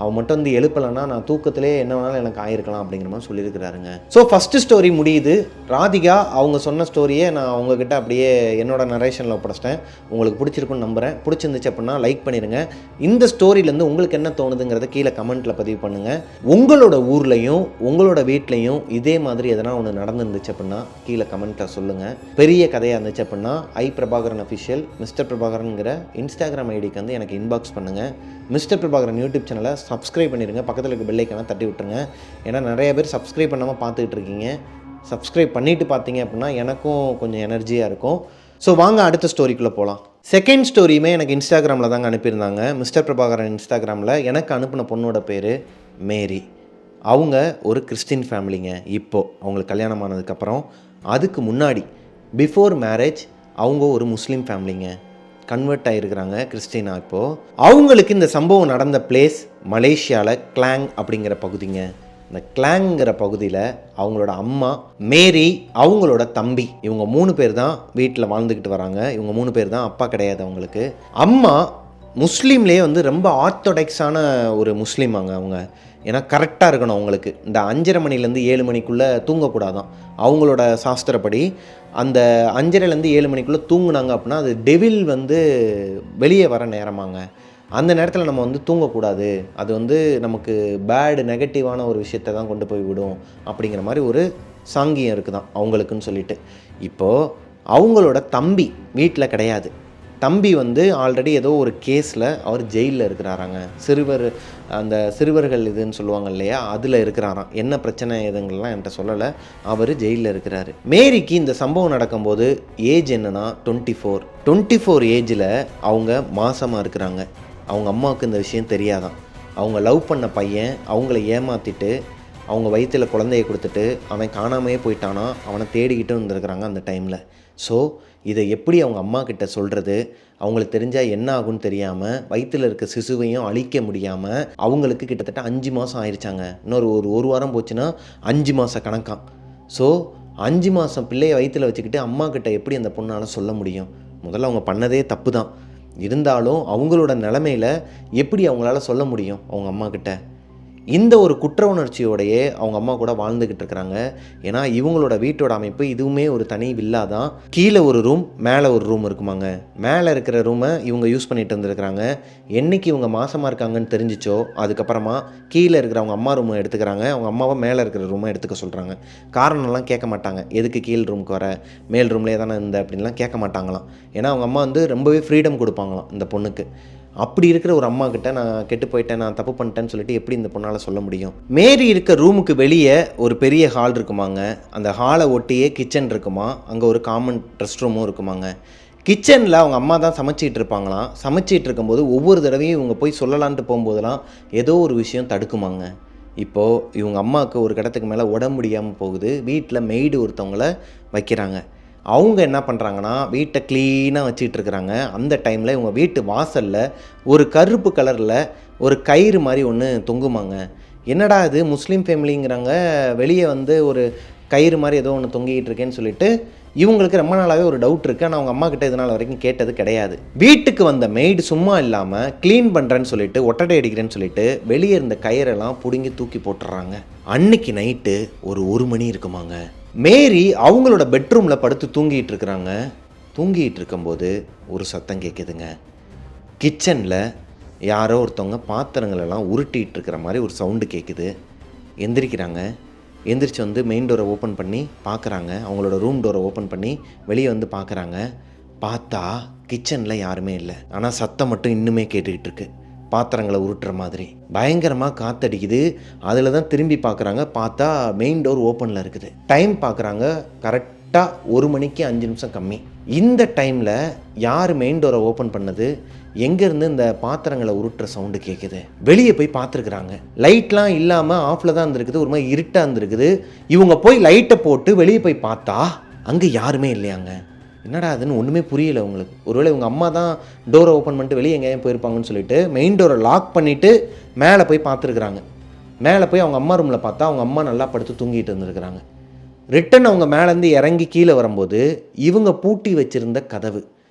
அவன் மட்டும் எழுப்பலைன்னா நான் தூக்கத்திலே என்ன வேணாலும் எனக்கு ஆயிருக்கலாம் அப்படிங்கிற மாதிரி சொல்லியிருக்கிறாருங்க. ஸோ ஃபஸ்ட்டு ஸ்டோரி முடியுது. ராதிகா அவங்க சொன்ன ஸ்டோரியை நான் அவங்கக்கிட்ட அப்படியே என்னோட நரேஷனில் ஒப்படைச்சிட்டேன். உங்களுக்கு பிடிச்சிருக்குன்னு நம்புகிறேன். பிடிச்சிருந்துச்சு அப்படின்னா லைக் பண்ணிடுங்க. இந்த ஸ்டோரியிலேருந்து உங்களுக்கு என்ன தோணுதுங்கிறத கீழே கமெண்ட்டில் பதிவு பண்ணுங்கள். உங்களோட ஊர்லேயும் உங்களோட வீட்லேயும் இதே மாதிரி எதனா ஒன்று நடந்துருந்துச்சு அப்படின்னா கீழே கமெண்ட்டில் சொல்லுங்கள். பெரிய கதையாக இருந்துச்சு அப்படின்னா பிரபாகரன் அஃபிஷியல் மிஸ்டர் பிரபாகரனுங்கிற இன்ஸ்டாகிராம் ஐடிக்கு எனக்கு இன்பாக்ஸ் பண்ணுங்கள். மிஸ்டர் பிரபாகரன் யூடியூப் சேனலை சப்ஸ்கிரைப் பண்ணிடுங்க, பக்கத்தில் இருக்க பெல் ஐக்கானை தட்டி விட்டுருங்க. ஏன்னா நிறைய பேர் சப்ஸ்கிரைப் பண்ணாமல் பார்த்துக்கிட்டு இருக்கீங்க. சப்ஸ்கிரைப் பண்ணிவிட்டு பார்த்தீங்க அப்படின்னா எனக்கும் கொஞ்சம் எனர்ஜியாக இருக்கும். ஸோ வாங்க அடுத்த ஸ்டோரிக்குள்ளே போகலாம். செகண்ட் ஸ்டோரியுமே எனக்கு இன்ஸ்டாகிராமில் தாங்க அனுப்பியிருந்தாங்க. மிஸ்டர் பிரபாகரன் இன்ஸ்டாகிராமில் எனக்கு அனுப்பின பொண்ணோட பேர் மேரி. அவங்க ஒரு கிறிஸ்டின் ஃபேமிலிங்க. இப்போது அவங்களுக்கு கல்யாணம் ஆனதுக்கப்புறம், அதுக்கு முன்னாடி பிஃபோர் மேரேஜ் அவங்க ஒரு முஸ்லீம் ஃபேமிலிங்க. Convert ஆகிருக்கிறாங்க Christina. இப்போது அவங்களுக்கு இந்த சம்பவம் நடந்த பிளேஸ் மலேசியாவில் கிளாங் அப்படிங்கிற பகுதிங்க. இந்த கிளாங்கிற பகுதியில் அவங்களோட அம்மா மேரி, அவங்களோட தம்பி, இவங்க 3 பேர் தான் வீட்டில் வாழ்ந்துக்கிட்டு வராங்க. இவங்க 3 பேர் தான், அப்பா கிடையாது அவங்களுக்கு. அம்மா முஸ்லீம்லேயே வந்து ரொம்ப ஆர்த்தோடாக்ஸான ஒரு முஸ்லீமாங்க அவங்க. ஏன்னா கரெக்டாக இருக்கணும் அவங்களுக்கு. இந்த 5:30 மணிலேருந்து 7 மணிக்குள்ளே தூங்கக்கூடாதான் அவங்களோட சாஸ்திரப்படி. அந்த 5:30லேருந்து 7 மணிக்குள்ளே தூங்குனாங்க அப்படின்னா அது டெவில் வந்து வெளியே வர நேரமாங்க. அந்த நேரத்தில் நம்ம வந்து தூங்கக்கூடாது, அது வந்து நமக்கு பேடு நெகட்டிவான ஒரு விஷயத்தை தான் கொண்டு போய் விடும் அப்படிங்கிற மாதிரி ஒரு சாங்கியம் இருக்குதான் அவங்களுக்குன்னு சொல்லிட்டு. இப்போது அவங்களோட தம்பி வீட்டில் கிடையாது. தம்பி வந்து ஆல்ரெடி ஏதோ ஒரு கேஸில் அவர் ஜெயிலில் இருக்கிறாராங்க. அந்த சிறுவர்கள் இதுன்னு சொல்லுவாங்க இல்லையா, அதில் இருக்கிறாராம். என்ன பிரச்சனை எதுங்கள்லாம் என்கிட்ட சொல்லலை. அவர் ஜெயிலில் இருக்கிறாரு. மேரிக்கு இந்த சம்பவம் நடக்கும்போது ஏஜ் என்னன்னா 24 ஏஜில் அவங்க மாசமாக இருக்கிறாங்க. அவங்க அம்மாவுக்கு இந்த விஷயம் தெரியாதான். அவங்க லவ் பண்ண பையன் அவங்கள ஏமாற்றிட்டு அவங்க வயிற்றில் குழந்தைய கொடுத்துட்டு அவன் காணாமையே போயிட்டானா, அவனை தேடிக்கிட்டு வந்துருக்குறாங்க அந்த டைமில். ஸோ இதை எப்படி அவங்க அம்மா கிட்ட சொல்கிறது, அவங்களுக்கு தெரிஞ்சால் என்ன ஆகும்னு தெரியாமல் வயிற்றில் இருக்க சிசுவையும் அழிக்க முடியாமல் அவங்களுக்கு கிட்டத்தட்ட 5 மாதம் ஆயிடுச்சாங்க. இன்னொரு ஒரு வாரம் போச்சுன்னா 5 மாத கணக்காம். ஸோ 5 மாதம் பிள்ளையை வயிற்றில் வச்சுக்கிட்டு அம்மா கிட்ட எப்படி அந்த பொண்ணால் சொல்ல முடியும்? முதல்ல அவங்க பண்ணதே தப்பு தான். இருந்தாலும் அவங்களோட நிலைமையில் எப்படி அவங்களால சொல்ல முடியும் அவங்க அம்மா கிட்ட? இந்த ஒரு குற்ற உணர்ச்சியோடையே அவங்க அம்மா கூட வாழ்ந்துக்கிட்டு இருக்கிறாங்க. ஏன்னா இவங்களோட வீட்டோட அமைப்பு இதுவுமே ஒரு தனி வில்லா தான். கீழே ஒரு ரூம், மேலே ஒரு ரூம் இருக்குமாங்க. மேலே இருக்கிற ரூமை இவங்க யூஸ் பண்ணிட்டு இருந்திருக்கிறாங்க. என்றைக்கு இவங்க மாசமாக இருக்காங்கன்னு தெரிஞ்சிச்சோ அதுக்கப்புறமா கீழே இருக்கிற அவங்க அம்மா ரூமை எடுத்துக்கிறாங்க. அவங்க அம்மாவை மேலே இருக்கிற ரூமை எடுத்துக்க சொல்கிறாங்க. காரணம்லாம் கேட்க மாட்டாங்க. எதுக்கு கீழ் ரூமுக்கு வர, மேல் ரூம்லேயே தானே இருந்த அப்படின்லாம் கேட்க மாட்டாங்களாம். ஏன்னா அவங்க அம்மா வந்து ரொம்பவே ஃப்ரீடம் கொடுப்பாங்களாம் இந்த பொண்ணுக்கு. அப்படி இருக்கிற ஒரு அம்மா கிட்ட நான் கெட்டு போயிட்டேன், நான் தப்பு பண்ணிட்டேன்னு சொல்லிட்டு எப்படி இந்த பொண்ணால் சொல்ல முடியும்? மேரி இருக்க ரூமுக்கு வெளியே ஒரு பெரிய ஹால் இருக்குமாங்க. அந்த ஹாலை ஒட்டியே கிச்சன் இருக்குமா. அங்கே ஒரு காமன் ரெஸ்ட் ரூமும் இருக்குமாங்க. கிச்சனில் அவங்க அம்மா தான் சமைச்சிட்டு இருப்பாங்களாம். சமைச்சிட்டு இருக்கும்போது ஒவ்வொரு தடவையும் இவங்க போய் சொல்லலான்ட்டு போகும்போதெல்லாம் ஏதோ ஒரு விஷயம் தடுக்குமாங்க. இப்போது இவங்க அம்மாவுக்கு ஒரு கடத்துக்கு மேலே உடம்பு முடியாமல் போகுது. வீட்டில் மெய்டு ஒருத்தவங்கள வைக்கிறாங்க. அவங்க என்ன பண்ணுறாங்கன்னா வீட்டை க்ளீனாக வச்சிட்டு இருக்கிறாங்க. அந்த டைமில் இவங்க வீட்டு வாசலில் ஒரு கருப்பு கலரில் ஒரு கயிறு மாதிரி ஒன்று தொங்குமாங்க. என்னடா இது முஸ்லீம் ஃபேமிலிங்கிறாங்க, வெளியே வந்து ஒரு கயிறு மாதிரி ஏதோ ஒன்று தொங்கிக்கிட்டு இருக்கேன்னு சொல்லிட்டு இவங்களுக்கு ரொம்ப நாளாகவே ஒரு டவுட் இருக்குது. ஆனால் அவங்க அம்மா கிட்ட இதனால் வரைக்கும் கேட்டது கிடையாது. வீட்டுக்கு வந்த மெய்டு சும்மா இல்லாமல் க்ளீன் பண்ணுறேன்னு சொல்லிட்டு ஒட்டடை அடிக்கிறேன்னு சொல்லிட்டு வெளியே இருந்த கயிறெல்லாம் பிடுங்கி தூக்கி போட்டுறாங்க. அன்னைக்கு நைட்டு ஒரு 1 மணி இருக்குமாங்க. மேரி அவங்களோட பெட்ரூமில் படுத்து தூங்கிட்டு இருக்கிறாங்க. தூங்கிட்டு இருக்கும்போது ஒரு சத்தம் கேட்குதுங்க. கிச்சனில் யாரோ ஒருத்தவங்க பாத்திரங்களெல்லாம் உருட்டிகிட்டு இருக்கிற மாதிரி ஒரு சவுண்டு கேட்குது. எந்திரிக்கிறாங்க. எந்திரிச்சு வந்து மெயின் டோரை ஓப்பன் பண்ணி பார்க்குறாங்க. அவங்களோட ரூம் டோரை ஓப்பன் பண்ணி வெளியே வந்து பார்க்குறாங்க. பார்த்தா கிச்சனில் யாருமே இல்லை. ஆனால் சத்தம் மட்டும் இன்னுமே கேட்டுக்கிட்டு இருக்கு, பாத்திரங்களை உருட்டுற மாதிரி. பயங்கரமாக காற்றடிக்குது. அதில் தான் திரும்பி பார்க்குறாங்க. பார்த்தா மெயின் டோர் ஓப்பனில் இருக்குது. டைம் பார்க்குறாங்க. கரெக்டாக 1 மணிக்கு 5 நிமிஷம் கம்மி. இந்த டைமில் யார் மெயின் டோரை ஓப்பன் பண்ணது, எங்கேருந்து இந்த பாத்திரங்களை உருட்டுற சவுண்டு கேட்குது. வெளியே போய் பார்த்துருக்குறாங்க. லைட்லாம் இல்லாமல் ஆஃபில் தான் இருந்திருக்குது. ஒரு மாதிரி இருட்டாக இருந்திருக்குது. இவங்க போய் லைட்டை போட்டு வெளியே போய் பார்த்தா அங்கே யாருமே இல்லையாங்க. என்னடா அதுன்னு ஒன்றுமே புரியலை அவங்களுக்கு. ஒருவேளை இவங்க அம்மா தான் டோரை ஓப்பன் பண்ணிட்டு வெளியே எங்கேயும் போயிருப்பாங்கன்னு சொல்லிட்டு மெயின் டோரை லாக் பண்ணிவிட்டு மேலே போய் பார்த்துருக்குறாங்க. மேலே போய் அவங்க அம்மா ரூமில் பார்த்தா அவங்க அம்மா நல்லா படுத்து தூங்கிட்டு இருந்திருக்கிறாங்க. ரிட்டன் அவங்க மேலேருந்து இறங்கி கீழே வரும்போது இவங்க பூட்டி வச்சுருந்த கதவு.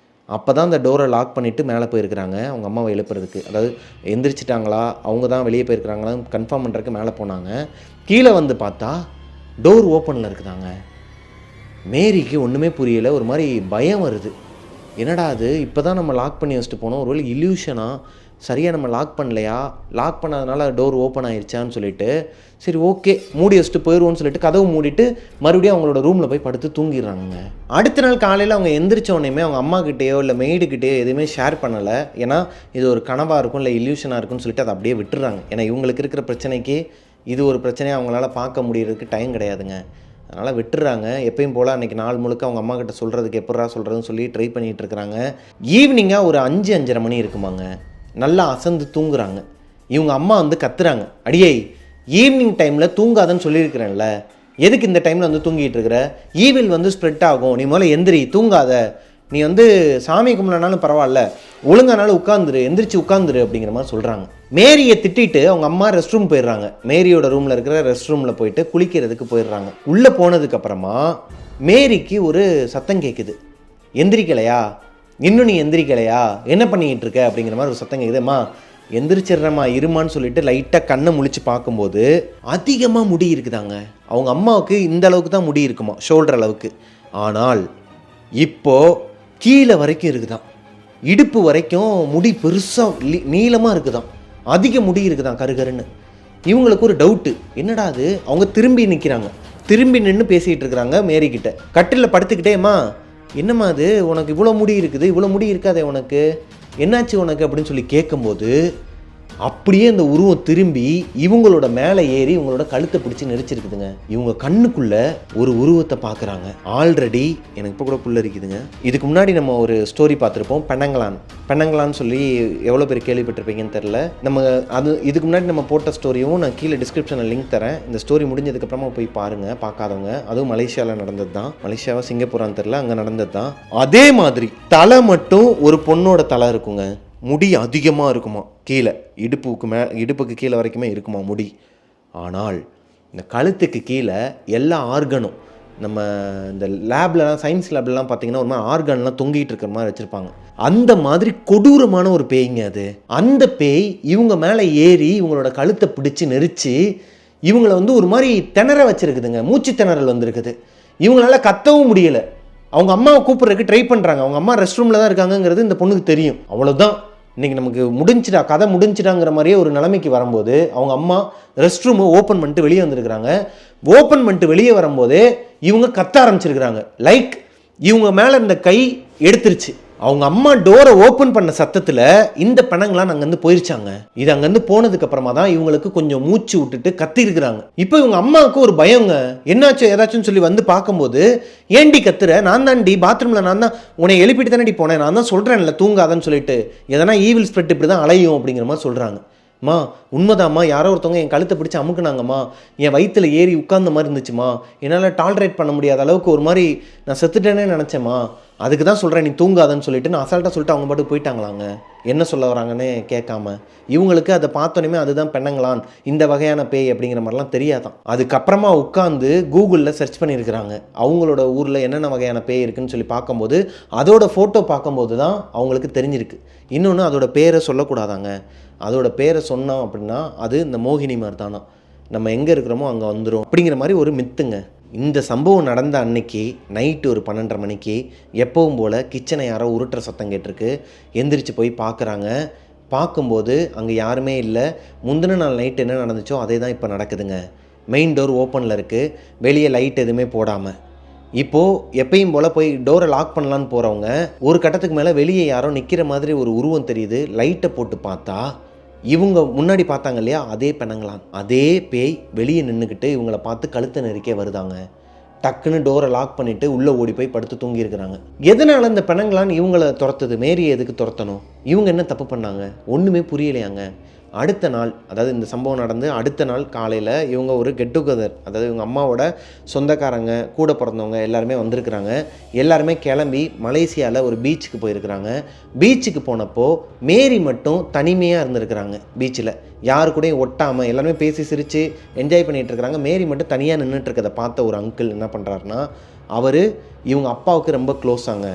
அப்போ தான் அந்த டோரை லாக் பண்ணிவிட்டு மேலே போயிருக்கிறாங்க அவங்க அம்மாவை எழுப்புறதுக்கு. அதாவது எந்திரிச்சிட்டாங்களா, அவங்க தான் வெளியே போயிருக்கிறாங்களான்னு கன்ஃபார்ம் பண்ணுறதுக்கு மேலே போனாங்க. கீழே வந்து பார்த்தா டோர் ஓப்பனில் இருக்குதாங்க. மேரிக்கு ஒன்றுமே புரியலை. ஒரு மாதிரி பயம் வருது. என்னடா அது, இப்போ தான் நம்ம லாக் பண்ணி வச்சுட்டு போனோம், ஒருவேளை இல்யூஷனாக, சரியாக நம்ம லாக் பண்ணலையா, லாக் பண்ணாதனால டோர் ஓப்பன் ஆயிடுச்சான்னு சொல்லிட்டு சரி ஓகே மூடி வச்சுட்டு போயிடுவோன்னு சொல்லிட்டு கதவு மூடிட்டு மறுபடியும் அவங்களோட ரூமில் போய் படுத்து தூங்கிடுறாங்க. அடுத்த நாள் காலையில் அவங்க எந்திரிச்சோடனேயுமே அவங்க அம்மா கிட்டேயோ இல்லை மெய்டுக்கிட்டேயோ எதுவுமே ஷேர் பண்ணலை. ஏன்னா இது ஒரு கனவாக இருக்கும் இல்லை இல்யூஷனாக இருக்கும்னு சொல்லிட்டு அதை அப்படியே விட்டுறாங்க. ஏன்னா இவங்களுக்கு இருக்கிற பிரச்சனைக்கு இது ஒரு பிரச்சனையை அவங்களால பார்க்க முடியறதுக்கு டைம் கிடையாதுங்க. அதனால் விட்டுறாங்க. எப்பயும் போல் அன்றைக்கி நாள் முழுக்க அவங்க அம்மா கிட்ட சொல்கிறதுக்கு எப்படா சொல்கிறதுன்னு சொல்லி ட்ரை பண்ணிகிட்டு இருக்கிறாங்க. ஈவினிங்காக ஒரு 5-5:30 மணி இருக்குமாங்க. நல்லா அசந்து தூங்குறாங்க. இவங்க அம்மா வந்து கத்துறாங்க, அடியே ஈவினிங் டைமில் தூங்காதன்னு சொல்லியிருக்கிறேன்ல, எதுக்கு இந்த டைமில் வந்து தூங்கிட்டு இருக்கிற, ஈவில் வந்து ஸ்ப்ரெட் ஆகும், நீ முதல்ல எந்திரி, தூங்காத, நீ வந்து சாமி கும்பிடனாலும் பரவாயில்ல, ஒழுங்கானாலும் உட்காந்துரு, எந்திரிச்சு உட்காந்துரு அப்படிங்கிற மாதிரி சொல்கிறாங்க. மேரியை திட்டிட்டு அவங்க அம்மா ரெஸ்ட் ரூம் போயிடுறாங்க. மேரியோட ரூமில் இருக்கிற ரெஸ்ட் ரூமில் போயிட்டு குளிக்கிறதுக்கு போயிடுறாங்க. உள்ளே போனதுக்கப்புறமா மேரிக்கு ஒரு சத்தம் கேட்குது. எந்திரிக்கலையா, இன்னும் நீ எந்திரிக்கலையா, என்ன பண்ணிக்கிட்டு இருக்க அப்படிங்கிற மாதிரி ஒரு சத்தம் கேட்குதுமா. எந்திரிச்சிடுறேம்மா இருமான்னு சொல்லிட்டு லைட்டாக கண்ணை முழிச்சு பார்க்கும்போது அதிகமாக முடி இருக்குதாங்க. அவங்க அம்மாவுக்கு இந்த அளவுக்கு தான் முடி இருக்குமா, ஷோல்டர் அளவுக்கு. ஆனால் இப்போது கீழே வரைக்கும் இருக்குதான், இடுப்பு வரைக்கும் முடி பெருசாக நீளமாக இருக்குதான், அதிக முடி இருக்குதான் கருகருன்னு. இவங்களுக்கு ஒரு டவுட்டு, என்னடா அது. அவங்க திரும்பி நிற்கிறாங்க, திரும்பி நின்று பேசிகிட்டு இருக்கிறாங்க மேரிக்கிட்ட. கட்டிலில் படுத்துக்கிட்டேம்மா, என்னம்மா அது, உனக்கு இவ்வளோ முடி இருக்குது, இவ்வளோ முடி இருக்காதே உனக்கு, என்னாச்சு உனக்கு அப்படின்னு சொல்லி கேட்கும்போது அப்படியே அந்த உருவம் திரும்பி இவங்களோட மேலே ஏறி இவங்களோட கழுத்தை பிடிச்சி நெரிச்சிருக்குதுங்க. இவங்க கண்ணுக்குள்ள ஒரு உருவத்தை பார்க்குறாங்க. ஆல்ரெடி எனக்கு இப்போ கூட புல்லரிக்குதுங்க. இதுக்கு முன்னாடி நம்ம ஒரு ஸ்டோரி பார்த்துருப்போம், பெண்ணங்களான்னு சொல்லி எவ்வளோ பேர் கேள்விப்பட்டிருப்பீங்கன்னு தெரில. அது இதுக்கு முன்னாடி நம்ம போட்ட ஸ்டோரியும் நான் கீழே டிஸ்கிரிப்ஷனில் லிங்க் தரேன். இந்த ஸ்டோரி முடிஞ்சதுக்கப்புறமா போய் பாருங்கள், பார்க்காதவங்க. அதுவும் மலேசியாவில் நடந்தது தான், மலேசியாவா சிங்கப்பூரான்னு தெரில, அங்கே நடந்தது தான். அதே மாதிரி தலை மட்டும் ஒரு பொண்ணோட தலை இருக்குங்க, முடி அதிகமாக இருக்குமா, கீழே இடுப்புக்கு கீழே வரைக்குமே இருக்குமா முடி. ஆனால் இந்த கழுத்துக்கு கீழே எல்லா ஆர்கனும், நம்ம இந்த லேப்லலாம், சயின்ஸ் லேப்லலாம் பார்த்தீங்கன்னா ஒரு மாதிரி ஆர்கன்லாம் தொங்கிட்டு இருக்கிற மாதிரி வச்சுருப்பாங்க. அந்த மாதிரி கொடூரமான ஒரு பேய்ங்க அது. அந்த பேய் இவங்க மேலே ஏறி இவங்களோட கழுத்தை பிடிச்சி நெரிச்சு இவங்களை வந்து ஒரு மாதிரி திணற வச்சுருக்குதுங்க, மூச்சு திணறல் வந்திருக்குது. இவங்களால கத்தவும் முடியலை. அவங்க அம்மாவை கூப்பிட்றதுக்கு ட்ரை பண்ணுறாங்க, அவங்க அம்மா ரெஸ்ட் ரூமில் தான் இருக்காங்கங்கிறது இந்த பொண்ணுக்கு தெரியும். அவ்வளோதான், இன்றைக்கி நமக்கு முடிஞ்சிடா, கதை முடிஞ்சிடாங்கிற மாதிரியே ஒரு நிலைமைக்கு வரும்போது அவங்க அம்மா ரெஸ்ட் ரூமை ஓப்பன் பண்ணிட்டு வெளியே வந்திருக்கிறாங்க. ஓப்பன் பண்ணிட்டு வெளியே வரும்போதே இவங்க கத்த ஆரம்பிச்சிருக்கிறாங்க. லைக் இவங்க மேலே இருந்த கை எடுத்துருச்சு. அவங்க அம்மா டோரை ஓப்பன் பண்ண சத்தத்தில் இந்த பெணங்களாம் அங்கேருந்து போயிருச்சாங்க. இது அங்கேருந்து போனதுக்கு அப்புறமா தான் இவங்களுக்கு கொஞ்சம் மூச்சு விட்டுட்டு கத்தி இருக்கிறாங்க. இப்போ இவங்க அம்மாவுக்கு ஒரு பயங்க, என்னாச்சும் ஏதாச்சும் சொல்லி வந்து பார்க்கும்போது, ஏண்டி கத்துற, நான் தான்டி பாத்ரூமில், நான் தான் உன்னை எழுப்பிட்டு தானே போனேன், நான் தான் சொல்கிறேன்ல தூங்காதன்னு சொல்லிட்டு, எதனா ஈவில் ஸ்ப்ரெட் இப்படி தான் அலையும் அப்படிங்கிற மாதிரி சொல்கிறாங்க. மா உண்மைதாம்மா, யாரோ ஒருத்தவங்க என் கழுத்தை பிடிச்சி அமுக்குனாங்கம்மா, என் வயிற்றில் ஏறி உட்கார்ந்த மாதிரி இருந்துச்சுமா, என்னால் டாலரேட் பண்ண முடியாத அளவுக்கு ஒரு மாதிரி நான் செத்துட்டேனே நினச்சேம்மா, அதுக்கு தான் சொல்கிறேன் நீ தூங்காதன்னு சொல்லிட்டு நான் அசால்ட்டாக சொல்லிட்டு அவங்க பாட்டு போயிட்டாங்களாங்க. என்ன சொல்ல வராங்கன்னு கேட்காம. இவங்களுக்கு அதை பார்த்தோன்னே அதுதான் பெண்ணங்களான், இந்த வகையான பேய் அப்படிங்கிற மாதிரிலாம் தெரியாதான். அதுக்கப்புறமா உட்காந்து கூகுளில் சர்ச் பண்ணியிருக்கிறாங்க, அவங்களோட ஊரில் என்னென்ன வகையான பேய் இருக்குதுன்னு சொல்லி பார்க்கும்போது அதோட ஃபோட்டோ பார்க்கும்போது தான் அவங்களுக்கு தெரிஞ்சிருக்கு. இன்னொன்று, அதோட பேரை சொல்லக்கூடாதாங்க. அதோட பேரை சொன்னோம் அப்படின்னா அது இந்த மோகினி மாதிரி தானா, நம்ம எங்கே இருக்கிறோமோ அங்கே வந்துடும் அப்படிங்கிற மாதிரி ஒரு மித்துங்க. இந்த சம்பவம் நடந்த அன்னைக்கு நைட்டு ஒரு 12:30 மணிக்கு எப்பவும் போல் கிச்சனை யாரோ உருட்டுற சத்தம் கேட்டிருக்கு. எந்திரிச்சு போய் பார்க்குறாங்க. பார்க்கும்போது அங்கே யாருமே இல்லை. முந்தின நாள் நைட்டு என்ன நடந்துச்சோ அதே தான் இப்போ நடக்குதுங்க. மெயின் டோர் ஓப்பனில் இருக்குது, வெளியே லைட் எதுவுமே போடாமல். இப்போது எப்பயும் போல் போய் டோரை லாக் பண்ணலான்னு போகிறவங்க ஒரு கட்டத்துக்கு மேலே வெளியே யாரோ நிற்கிற மாதிரி ஒரு உருவம் தெரியுது. லைட்டை போட்டு பார்த்தா இவங்க முன்னாடி பார்த்தாங்க இல்லையா, அதே பெண்ணங்களாம், அதே பேய் வெளியே நின்றுக்கிட்டு இவங்களை பார்த்து கழுத்தை நெருக்கே வருதாங்க. டக்குன்னு டோரை லாக் பண்ணிவிட்டு உள்ளே ஓடி போய் படுத்து தூங்கியிருக்கிறாங்க. எதனால் இந்த பெண்ணங்களான் இவங்களை துரத்துது, மேரியை எதுக்கு துரத்தணும், இவங்க என்ன தப்பு பண்ணாங்க, ஒன்றுமே புரியலையாங்க. அடுத்த நாள், அதாவது இந்த சம்பவம் நடந்து அடுத்த நாள் காலையில் இவங்க ஒரு கெட் டுகெதர், அதாவது இவங்க அம்மாவோட சொந்தக்காரங்க கூட பிறந்தவங்க எல்லாருமே வந்திருக்கிறாங்க. எல்லாருமே கிளம்பி மலேசியாவில் ஒரு பீச்சுக்கு போயிருக்கிறாங்க. பீச்சுக்கு போனப்போ மேரி மட்டும் தனிமையாக இருந்திருக்கிறாங்க. பீச்சில் யாரு கூடயும் ஒட்டாமல் எல்லாருமே பேசி சிரித்து என்ஜாய் பண்ணிகிட்டு இருக்கிறாங்க. மேரி மட்டும் தனியாக நின்றுட்டு இருக்கிறத பார்த்த ஒரு அங்கிள் என்ன பண்ணுறாருன்னா, அவர் இவங்க அப்பாவுக்கு ரொம்ப க்ளோஸாங்க,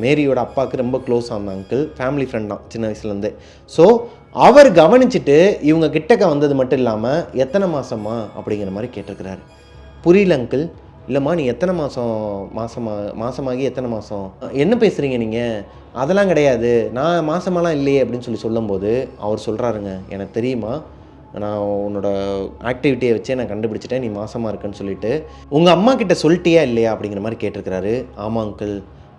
மேரியோட அப்பாவுக்கு ரொம்ப க்ளோஸ் ஆன அங்கிள், ஃபேமிலி ஃப்ரெண்ட் தான் சின்ன வயசுலேருந்து. ஸோ அவர் கவனிச்சுட்டு இவங்க கிட்டக்க வந்தது மட்டும் இல்லாமல் எத்தனை மாதமா அப்படிங்கிற மாதிரி கேட்டிருக்கிறாரு. புரியல அங்கிள். இல்லைம்மா, நீ எத்தனை மாதமாகி எத்தனை மாதம், என்ன பேசுகிறீங்க நீங்கள், அதெல்லாம் கிடையாது, நான் மாதமெல்லாம் இல்லையே அப்படின்னு சொல்லும்போது அவர் சொல்கிறாருங்க, எனக்கு தெரியுமா, நான் உன்னோட ஆக்டிவிட்டியை வச்சே நான் கண்டுபிடிச்சிட்டேன், நீ மாசமாக இருக்குன்னு சொல்லிட்டு. உங்கள் அம்மா கிட்ட சொல்லிட்டியா இல்லையா அப்படிங்கிற மாதிரி கேட்டிருக்கிறாரு. ஆமாம் அங்கிள்,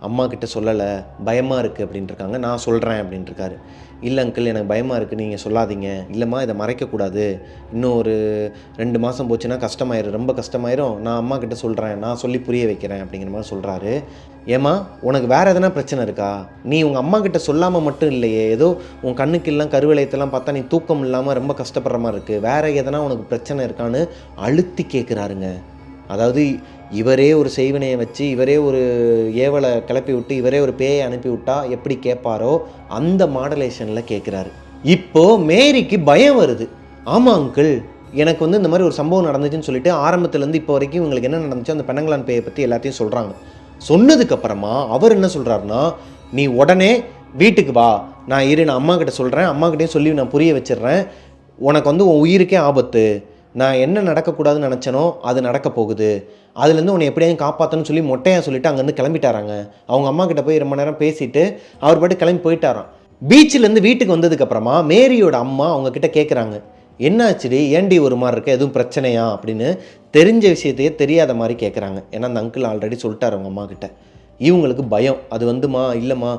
அம்மா கிட்ட சொல்லலை, பயமாக இருக்குது அப்படின்ட்டுருக்காங்க, நான் சொல்கிறேன் அப்படின்ட்டுருக்காரு. இல்லை அங்கிள், எனக்கு பயமாக இருக்குது, நீங்கள் சொல்லாதீங்க. இல்லைம்மா, இதை மறைக்கக்கூடாது, இன்னும் ஒரு 2 மாதம் போச்சுன்னா கஷ்டமாயிரும், ரொம்ப கஷ்டமாயிரும், நான் அம்மா கிட்ட சொல்கிறேன், நான் சொல்லி புரிய வைக்கிறேன் அப்படிங்கிற மாதிரி சொல்கிறாரு. ஏம்மா, உனக்கு வேறு எதனா பிரச்சனை இருக்கா, நீ உங்கள் அம்மா கிட்ட சொல்லாமல் மட்டும் இல்லையே, ஏதோ உன் கண்ணுக்கெல்லாம் கருவளையத்தெல்லாம் பார்த்தா நீ தூக்கம் இல்லாமல் ரொம்ப கஷ்டப்படுற மாதிரி இருக்குது, வேறு எதனா உனக்கு பிரச்சனை இருக்கான்னு அழுத்தி கேட்குறாருங்க. அதாவது இவரே ஒரு செய்வினையை வச்சு, இவரே ஒரு ஏவலை கிளப்பி விட்டு, இவரே ஒரு பேயை அனுப்பி விட்டா எப்படி கேட்பாரோ அந்த மாடலேஷனில் கேட்குறாரு. இப்போது மேரிக்கு பயம் வருது. ஆமாம் அங்கிள், எனக்கு இந்த மாதிரி ஒரு சம்பவம் நடந்துச்சுன்னு சொல்லிட்டு ஆரம்பத்துலேருந்து இப்போ வரைக்கும் இவங்களுக்கு என்ன நடந்துச்சோ அந்த பெண்ணங்களான் பேயை பற்றி எல்லாத்தையும் சொல்கிறாங்க. சொன்னதுக்கப்புறமா அவர் என்ன சொல்கிறாருன்னா, நீ உடனே வீட்டுக்கு வா, நான் அம்மா கிட்ட சொல்கிறேன், அம்மாக்கிட்டையும் சொல்லி நான் புரிய வச்சிடுறேன், உனக்கு வந்து உன் உயிருக்கே ஆபத்து, நான் என்ன நடக்கக்கூடாதுன்னு நினச்சனோ அது நடக்க போகுது, அதுலேருந்து உன்னை எப்படியாவது காப்பாற்றணும்னு சொல்லி மொட்டையாக சொல்லிவிட்டு அங்கேருந்து கிளம்பிட்டாராங்க. அவங்க அம்மா கிட்ட போய் ரொம்ப நேரம் பேசிவிட்டு அவர் பாட்டு கிளம்பி போயிட்டாராம். பீச்சிலேருந்து வீட்டுக்கு வந்ததுக்கப்புறமா மேரியோட அம்மா அவங்கக்கிட்ட கேட்குறாங்க, என்னாச்சுடி, ஏண்டி ஒரு மாதிரி இருக்க, எதுவும் பிரச்சனையா அப்படின்னு தெரிஞ்ச விஷயத்தையே தெரியாத மாதிரி கேட்குறாங்க. ஏன்னா அந்த அங்கிள் ஆல்ரெடி சொல்லிட்டார் அவங்க அம்மா கிட்ட. இவங்களுக்கு பயம். அது வந்துமா, இல்லைம்மா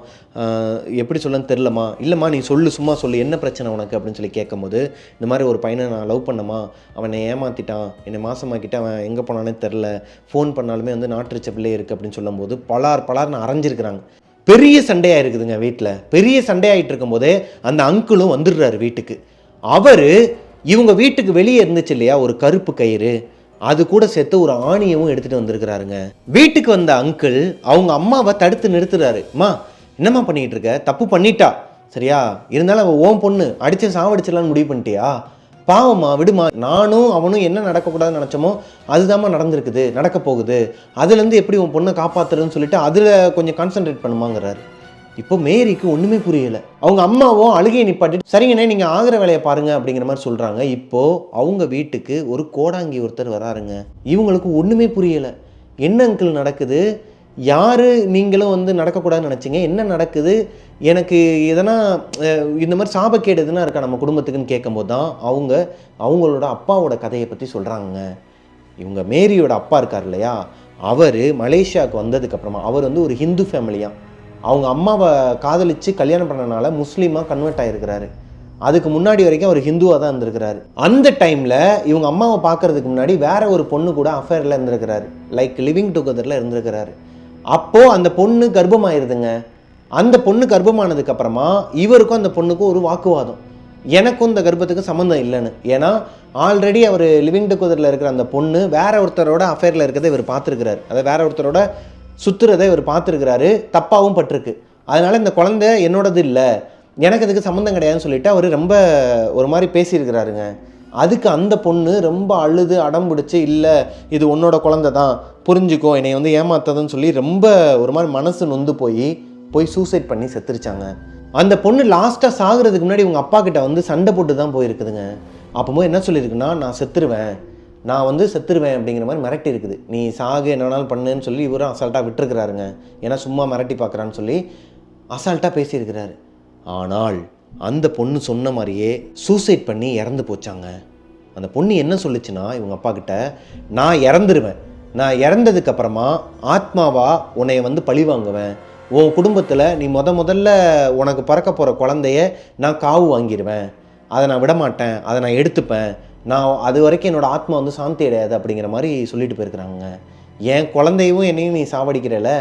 எப்படி சொல்லன்னு தெரிலம்மா, இல்லைம்மா நீ சொல்லு, சும்மா சொல்லு, என்ன பிரச்சனை உனக்கு அப்படின்னு சொல்லி கேட்கும்போது, இந்த மாதிரி ஒரு பையனை நான் லவ் பண்ணமா, அவனை ஏமாற்றிட்டான், என்னை மாசமாக்கிட்டு, அவன் எங்கே போனானே தெரில, ஃபோன் பண்ணாலுமே வந்து நாட்டுச்ச பிள்ளை இருக்குது அப்படின்னு சொல்லும்போது பலார்னு அரைஞ்சிருக்கிறாங்க. பெரிய சண்டையாக இருக்குதுங்க வீட்டில். பெரிய சண்டையாகிட்டு இருக்கும்போதே அந்த அங்கிளும் வந்துடுறாரு வீட்டுக்கு. அவர் இவங்க வீட்டுக்கு வெளியே இருந்துச்சு இல்லையா ஒரு கருப்பு கயிறு, அது கூட சேர்த்து ஒரு ஆணியவும் எடுத்துகிட்டு வந்திருக்கிறாருங்க. வீட்டுக்கு வந்த அங்கிள் அவங்க அம்மாவை தடுத்து நிறுத்துறாரு. அம்மா என்னம்மா பண்ணிகிட்டு இருக்க, தப்பு பண்ணிட்டா சரியா, இருந்தாலும் அவள் ஓன் பொண்ணு, அடித்து சாவடிச்சிடலான்னு முடிவு பண்ணிட்டியா, பாவம்மா விடுமா, நானும் அவனும் என்ன நடக்கக்கூடாதுன்னு நினச்சோமோ அதுதாம்மா நடந்திருக்குது, நடக்க போகுது, அதுலேருந்து எப்படி உன் பொண்ணை காப்பாற்றுறதுன்னு சொல்லிட்டு அதில் கொஞ்சம் கான்சன்ட்ரேட் பண்ணுமாங்கிறாரு. இப்போ மேரிக்கு ஒன்றுமே புரியலை. அவங்க அம்மாவும் அழுகையை நிப்பாட்டிட்டு சரிங்கண்ணே நீங்கள் ஆகிற வேலையை பாருங்கள் அப்படிங்கிற மாதிரி சொல்கிறாங்க. இப்போது அவங்க வீட்டுக்கு ஒரு கோடாங்கி ஒருத்தர் வராருங்க. இவங்களுக்கு ஒன்றுமே புரியலை. என்ன அங்கிள் நடக்குது, யார் நீங்களும் வந்து நடக்கக்கூடாதுன்னு நினச்சிங்க, என்ன நடக்குது, எனக்கு எதனா இந்த மாதிரி சாபக்கேடு எதுனா இருக்கா நம்ம குடும்பத்துக்குன்னு கேட்கும்போது தான் அவங்களோட அப்பாவோட கதையை பற்றி சொல்கிறாங்க. இவங்க மேரியோட அப்பா இருக்கார் இல்லையா, அவர் மலேசியாவுக்கு வந்ததுக்கப்புறமா அவர் வந்து ஒரு ஹிந்து ஃபேமிலியாக அவங்க அம்மாவை காதலித்து கல்யாணம் பண்ணனால முஸ்லீமாக கன்வெர்ட் ஆகிருக்கிறாரு. அதுக்கு முன்னாடி வரைக்கும் அவர் ஹிந்துவாக தான் இருந்திருக்கிறாரு. அந்த டைமில் இவங்க அம்மாவை பார்க்கறதுக்கு முன்னாடி வேற ஒரு பொண்ணு கூட அஃபேரில் இருந்திருக்கிறாரு, லைக் லிவிங் டுகெதரில் இருந்திருக்கிறாரு. அப்போது அந்த பொண்ணு கர்ப்பமாயிருதுங்க. அந்த பொண்ணு கர்ப்பமானதுக்கப்புறமா இவருக்கும் அந்த பொண்ணுக்கும் ஒரு வாக்குவாதம், எனக்கும் இந்த கர்ப்பத்துக்கு சம்மந்தம் இல்லைன்னு. ஏன்னா ஆல்ரெடி அவர் லிவிங் டுகெதரில் இருக்கிற அந்த பொண்ணு வேற ஒருத்தரோட அஃபேரில் இருக்கிறத இவர் பார்த்துருக்கிறார், அதை வேற ஒருத்தரோட சுற்றுறதை இவர் பார்த்துருக்கிறாரு, தப்பாகவும் பட்டிருக்கு. அதனால் இந்த குழந்தை என்னோடது இல்லை, எனக்கு அதுக்கு சம்மந்தம் கிடையாதுன்னு சொல்லிட்டு அவர் ரொம்ப ஒரு மாதிரி பேசியிருக்கிறாருங்க. அதுக்கு அந்த பொண்ணு ரொம்ப அழுது அடம் பிடிச்சி, இல்லை இது உன்னோட குழந்தை தான், புரிஞ்சுக்கோ, என்னை வந்து ஏமாத்ததுன்னு சொல்லி ரொம்ப ஒரு மாதிரி மனசு நொந்து போய் சூசைட் பண்ணி செத்துருச்சாங்க. அந்த பொண்ணு லாஸ்ட்டாக சாகிறதுக்கு முன்னாடி இவங்க அப்பா கிட்ட வந்து சண்டை போட்டு தான் போயிருக்குதுங்க. அப்போது என்ன சொல்லியிருக்குன்னா, நான் செத்துருவேன் அப்படிங்கிற மாதிரி மிரட்டி இருக்குது. நீ சாகு என்ன வேணாலும் பண்ணுன்னு சொல்லி இவரும் அசால்ட்டாக விட்டுருக்கிறாருங்க. ஏன்னா சும்மா மிரட்டி பார்க்குறான்னு சொல்லி அசால்ட்டாக பேசியிருக்கிறாரு. ஆனால் அந்த பொண்ணு சொன்ன மாதிரியே சூசைட் பண்ணி இறந்து போச்சாங்க. அந்த பொண்ணு என்ன சொல்லிச்சுன்னா இவங்க அப்பா கிட்ட, நான் இறந்துருவேன், நான் இறந்ததுக்கப்புறமா ஆத்மாவா உன்னை வந்து பழி வாங்குவேன், உன் குடும்பத்தில் நீ முதல்ல உனக்கு பிறக்க போகிற குழந்தைய நான் காவு வாங்கிடுவேன், அதை நான் விடமாட்டேன், அதை நான் எடுத்துப்பேன், நான் அது வரைக்கும் என்னோடய ஆத்மா வந்து சாந்தி அடையாது அப்படிங்கிற மாதிரி சொல்லிட்டு போயிருக்கிறாங்க. என் குழந்தையும் என்னையும் நீ சாவடிக்கிறல,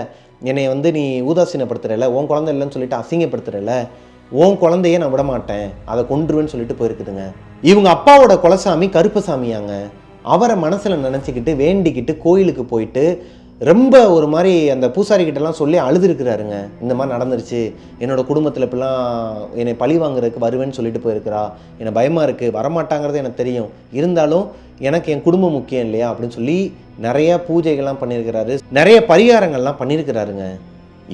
என்னை வந்து நீ ஊதாசீனப்படுத்துறல, உன் குழந்தை இல்லைன்னு சொல்லிட்டு அசிங்கப்படுத்துறல, உன் குழந்தையே நான் விடமாட்டேன், அதை கொன்றுவேன்னு சொல்லிட்டு போயிருக்குதுங்க. இவங்க அப்பாவோட குலசாமி கருப்பசாமியாங்க. அவரை மனசில் நினச்சிக்கிட்டு வேண்டிக்கிட்டு கோயிலுக்கு போயிட்டு ரொம்ப ஒரு மாதிரி அந்த பூசாரிக்கிட்டலாம் சொல்லி அழுதுருக்கிறாருங்க. இந்த மாதிரி நடந்துருச்சு, என்னோடய குடும்பத்தில் இப்படிலாம் என்னை பழி வாங்குறதுக்கு வருவேன்னு சொல்லிட்டு போயிருக்கிறா, எனக்கு பயமாக இருக்குது, வரமாட்டாங்கிறது எனக்கு தெரியும், இருந்தாலும் எனக்கு என் குடும்பம் முக்கியம் இல்லையா அப்படின்னு சொல்லி நிறைய பூஜைகள்லாம் பண்ணியிருக்கிறாரு, நிறைய பரிகாரங்கள்லாம் பண்ணியிருக்கிறாருங்க.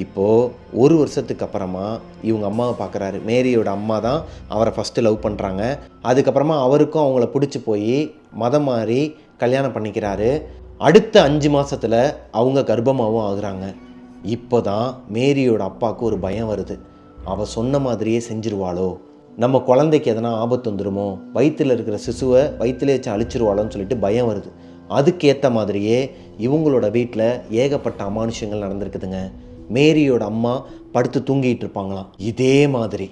இப்போது ஒரு வருஷத்துக்கு அப்புறமா இவங்க அம்மாவை பார்க்குறாரு. மேரியோட அம்மா தான் அவரை ஃபஸ்ட்டு லவ் பண்ணுறாங்க. அதுக்கப்புறமா அவருக்கும் அவங்கள பிடிச்சி போய் மதம் மாறி கல்யாணம் பண்ணிக்கிறாரு. அடுத்த 5 மாதத்தில் அவங்க கர்ப்பமாகவும் ஆகுறாங்க. இப்போ தான் மேரியோட அப்பாவுக்கு ஒரு பயம் வருது, அவள் சொன்ன மாதிரியே செஞ்சிருவாளோ, நம்ம குழந்தைக்கு எதனா ஆபத்து வந்துடுமோ, வயிற்றில் இருக்கிற சிசுவை வயிற்றிலே வச்சு அழிச்சிருவாளோன்னு சொல்லிட்டு பயம் வருது. அதுக்கேற்ற மாதிரியே இவங்களோட வீட்டில் ஏகப்பட்ட அமானுஷங்கள் நடந்திருக்குதுங்க. மேரியோட அம்மா படுத்து தூங்கிட்டு இருப்பாங்களாம். இதே மாதிரி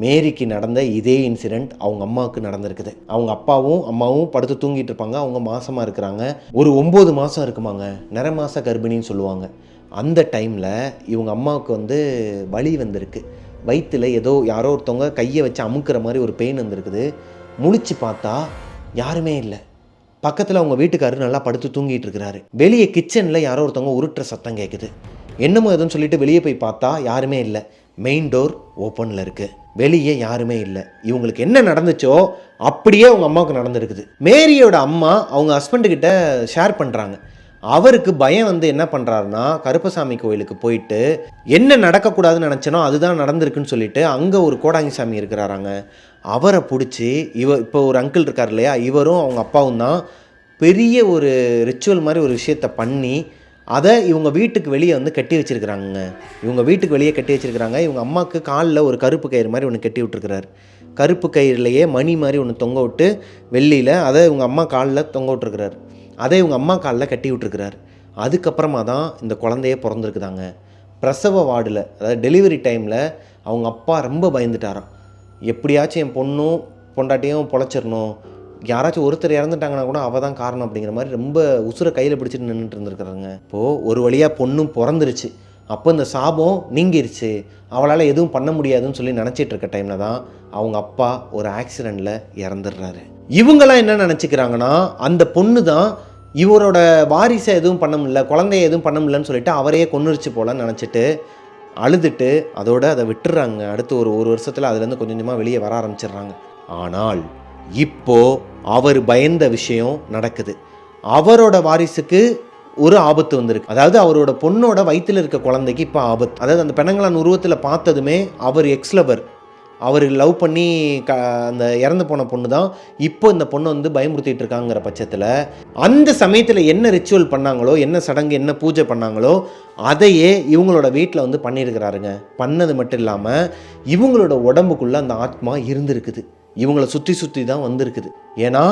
மேரிக்கு நடந்த இதே இன்சிடெண்ட் அவங்க அம்மாவுக்கு நடந்திருக்குது. அவங்க அப்பாவும் அம்மாவும் படுத்து தூங்கிட்டு இருப்பாங்க. அவங்க மாசமாக இருக்கிறாங்க. ஒரு 9 மாதம் இருக்குமாங்க, நிற மாத கர்ப்பிணின்னு சொல்லுவாங்க. அந்த டைமில் இவங்க அம்மாவுக்கு வந்து வலி வந்திருக்கு. வயிற்றில் ஏதோ யாரோ ஒருத்தவங்க கையை வச்சு அமுக்கிற மாதிரி ஒரு பெயின் வந்திருக்குது. முழிச்சு பார்த்தா யாருமே இல்லை. பக்கத்தில் அவங்க வீட்டுக்காரர் நல்லா படுத்து தூங்கிட்டு இருக்கிறாரு. வெளியே கிச்சனில் யாரோ ஒருத்தவங்க உருட்டுற சத்தம் கேட்குது. என்னமோ எதுன்னு சொல்லிட்டு வெளியே போய் பார்த்தா யாருமே இல்லை. மெயின் டோர் ஓப்பனில் இருக்குது, வெளியே யாருமே இல்லை. இவங்களுக்கு என்ன நடந்துச்சோ அப்படியே அவங்க அம்மாவுக்கு நடந்துருக்குது. மேரியோட அம்மா அவங்க ஹஸ்பண்டுக்கிட்ட ஷேர் பண்ணுறாங்க. அவருக்கு பயம் வந்து என்ன பண்ணுறாருன்னா கருப்பசாமி கோயிலுக்கு போயிட்டு என்ன நடக்கக்கூடாதுன்னு நினச்சனோ அதுதான் நடந்திருக்குன்னு சொல்லிட்டு அங்கே ஒரு கோடாங்கி சாமி இருக்கிறாராங்க. அவரை பிடிச்சி இப்போ ஒரு அங்கிள் இருக்கார் இல்லையா, இவரும் அவங்க அப்பாவும் தான் பெரிய ஒரு ரிச்சுவல் மாதிரி ஒரு விஷயத்தை பண்ணி அதை இவங்க வீட்டுக்கு வெளியே வந்து கட்டி வச்சுருக்கிறாங்க. இவங்க வீட்டுக்கு வெளியே கட்டி வச்சுருக்கிறாங்க. இவங்க அம்மாவுக்கு காலில் ஒரு கருப்பு கயிறு மாதிரி ஒன்று கட்டி விட்டுருக்கிறார். கருப்பு கயிறுலையே மணி மாதிரி ஒன்று தொங்க விட்டு வெள்ளியில் அதை இவங்க அம்மா காலில் தொங்க விட்டுருக்கிறார். அதை இவங்க அம்மா காலில் கட்டி விட்டுருக்கிறார். அதுக்கப்புறமா தான் இந்த குழந்தையே பிறந்திருக்குதாங்க. பிரசவ வார்டில், அதாவது டெலிவரி டைமில் அவங்க அப்பா ரொம்ப பயந்துட்டாராம். எப்படியாச்சும் என் பொண்ணும் பொண்டாட்டியும் பொழைச்சிடணும், யாராச்சும் ஒருத்தர் இறந்துட்டாங்கன்னா கூட அவள் தான் காரணம் அப்படிங்கிற மாதிரி ரொம்ப உசுரை கையில் பிடிச்சிட்டு நின்றுட்டு இருந்துருக்குறாங்க. இப்போது ஒரு வழியாக பொண்ணும் பிறந்துருச்சு. அப்போ இந்த சாபம் நீங்கிருச்சு, அவளால் எதுவும் பண்ண முடியாதுன்னு சொல்லி நினச்சிட்டு இருக்க டைமில் தான் அவங்க அப்பா ஒரு ஆக்சிடெண்ட்டில் இறந்துடுறாரு. இவங்களாம் என்ன நினச்சிக்கிறாங்கன்னா அந்த பொண்ணு தான் இவரோட வாரிசை எதுவும் பண்ண முடியல, குழந்தைய எதுவும் பண்ண முடியலன்னு சொல்லிட்டு அவரையே கொன்னுருச்சு போலன்னு நினச்சிட்டு அழுதுட்டு அதோடு அதை விட்டுறாங்க. அடுத்து ஒரு வருஷத்தில் அதுலேருந்து கொஞ்சம் கொஞ்சமாக வெளியே வர ஆரம்பிச்சிடுறாங்க. ஆனால் இப்போது அவர் பயந்த விஷயம் நடக்குது. அவரோட வாரிசுக்கு ஒரு ஆபத்து வந்திருக்கு. அதாவது அவரோட பொண்ணோட வயிற்றில் இருக்க குழந்தைக்கு இப்போ ஆபத்து. அதாவது அந்த பெண்ணங்களான் உருவத்தில் பார்த்ததுமே அவர் எக்ஸ்லவர், அவர் லவ் பண்ணி அந்த இறந்து போன பொண்ணு தான் இப்போ இந்த பொண்ணை வந்து பயமுறுத்திட்டு இருக்காங்கிற பட்சத்தில் அந்த சமயத்தில் என்ன ரிச்சுவல் பண்ணாங்களோ, என்ன சடங்கு, என்ன பூஜை பண்ணாங்களோ அதையே இவங்களோட வீட்டில் வந்து பண்ணியிருக்கிறாருங்க. பண்ணது மட்டும் இல்லாமல் இவங்களோட உடம்புக்குள்ளே அந்த ஆத்மா இருந்திருக்குது. இவங்கள சுற்றி தான் வந்திருக்குது. ஏன்னா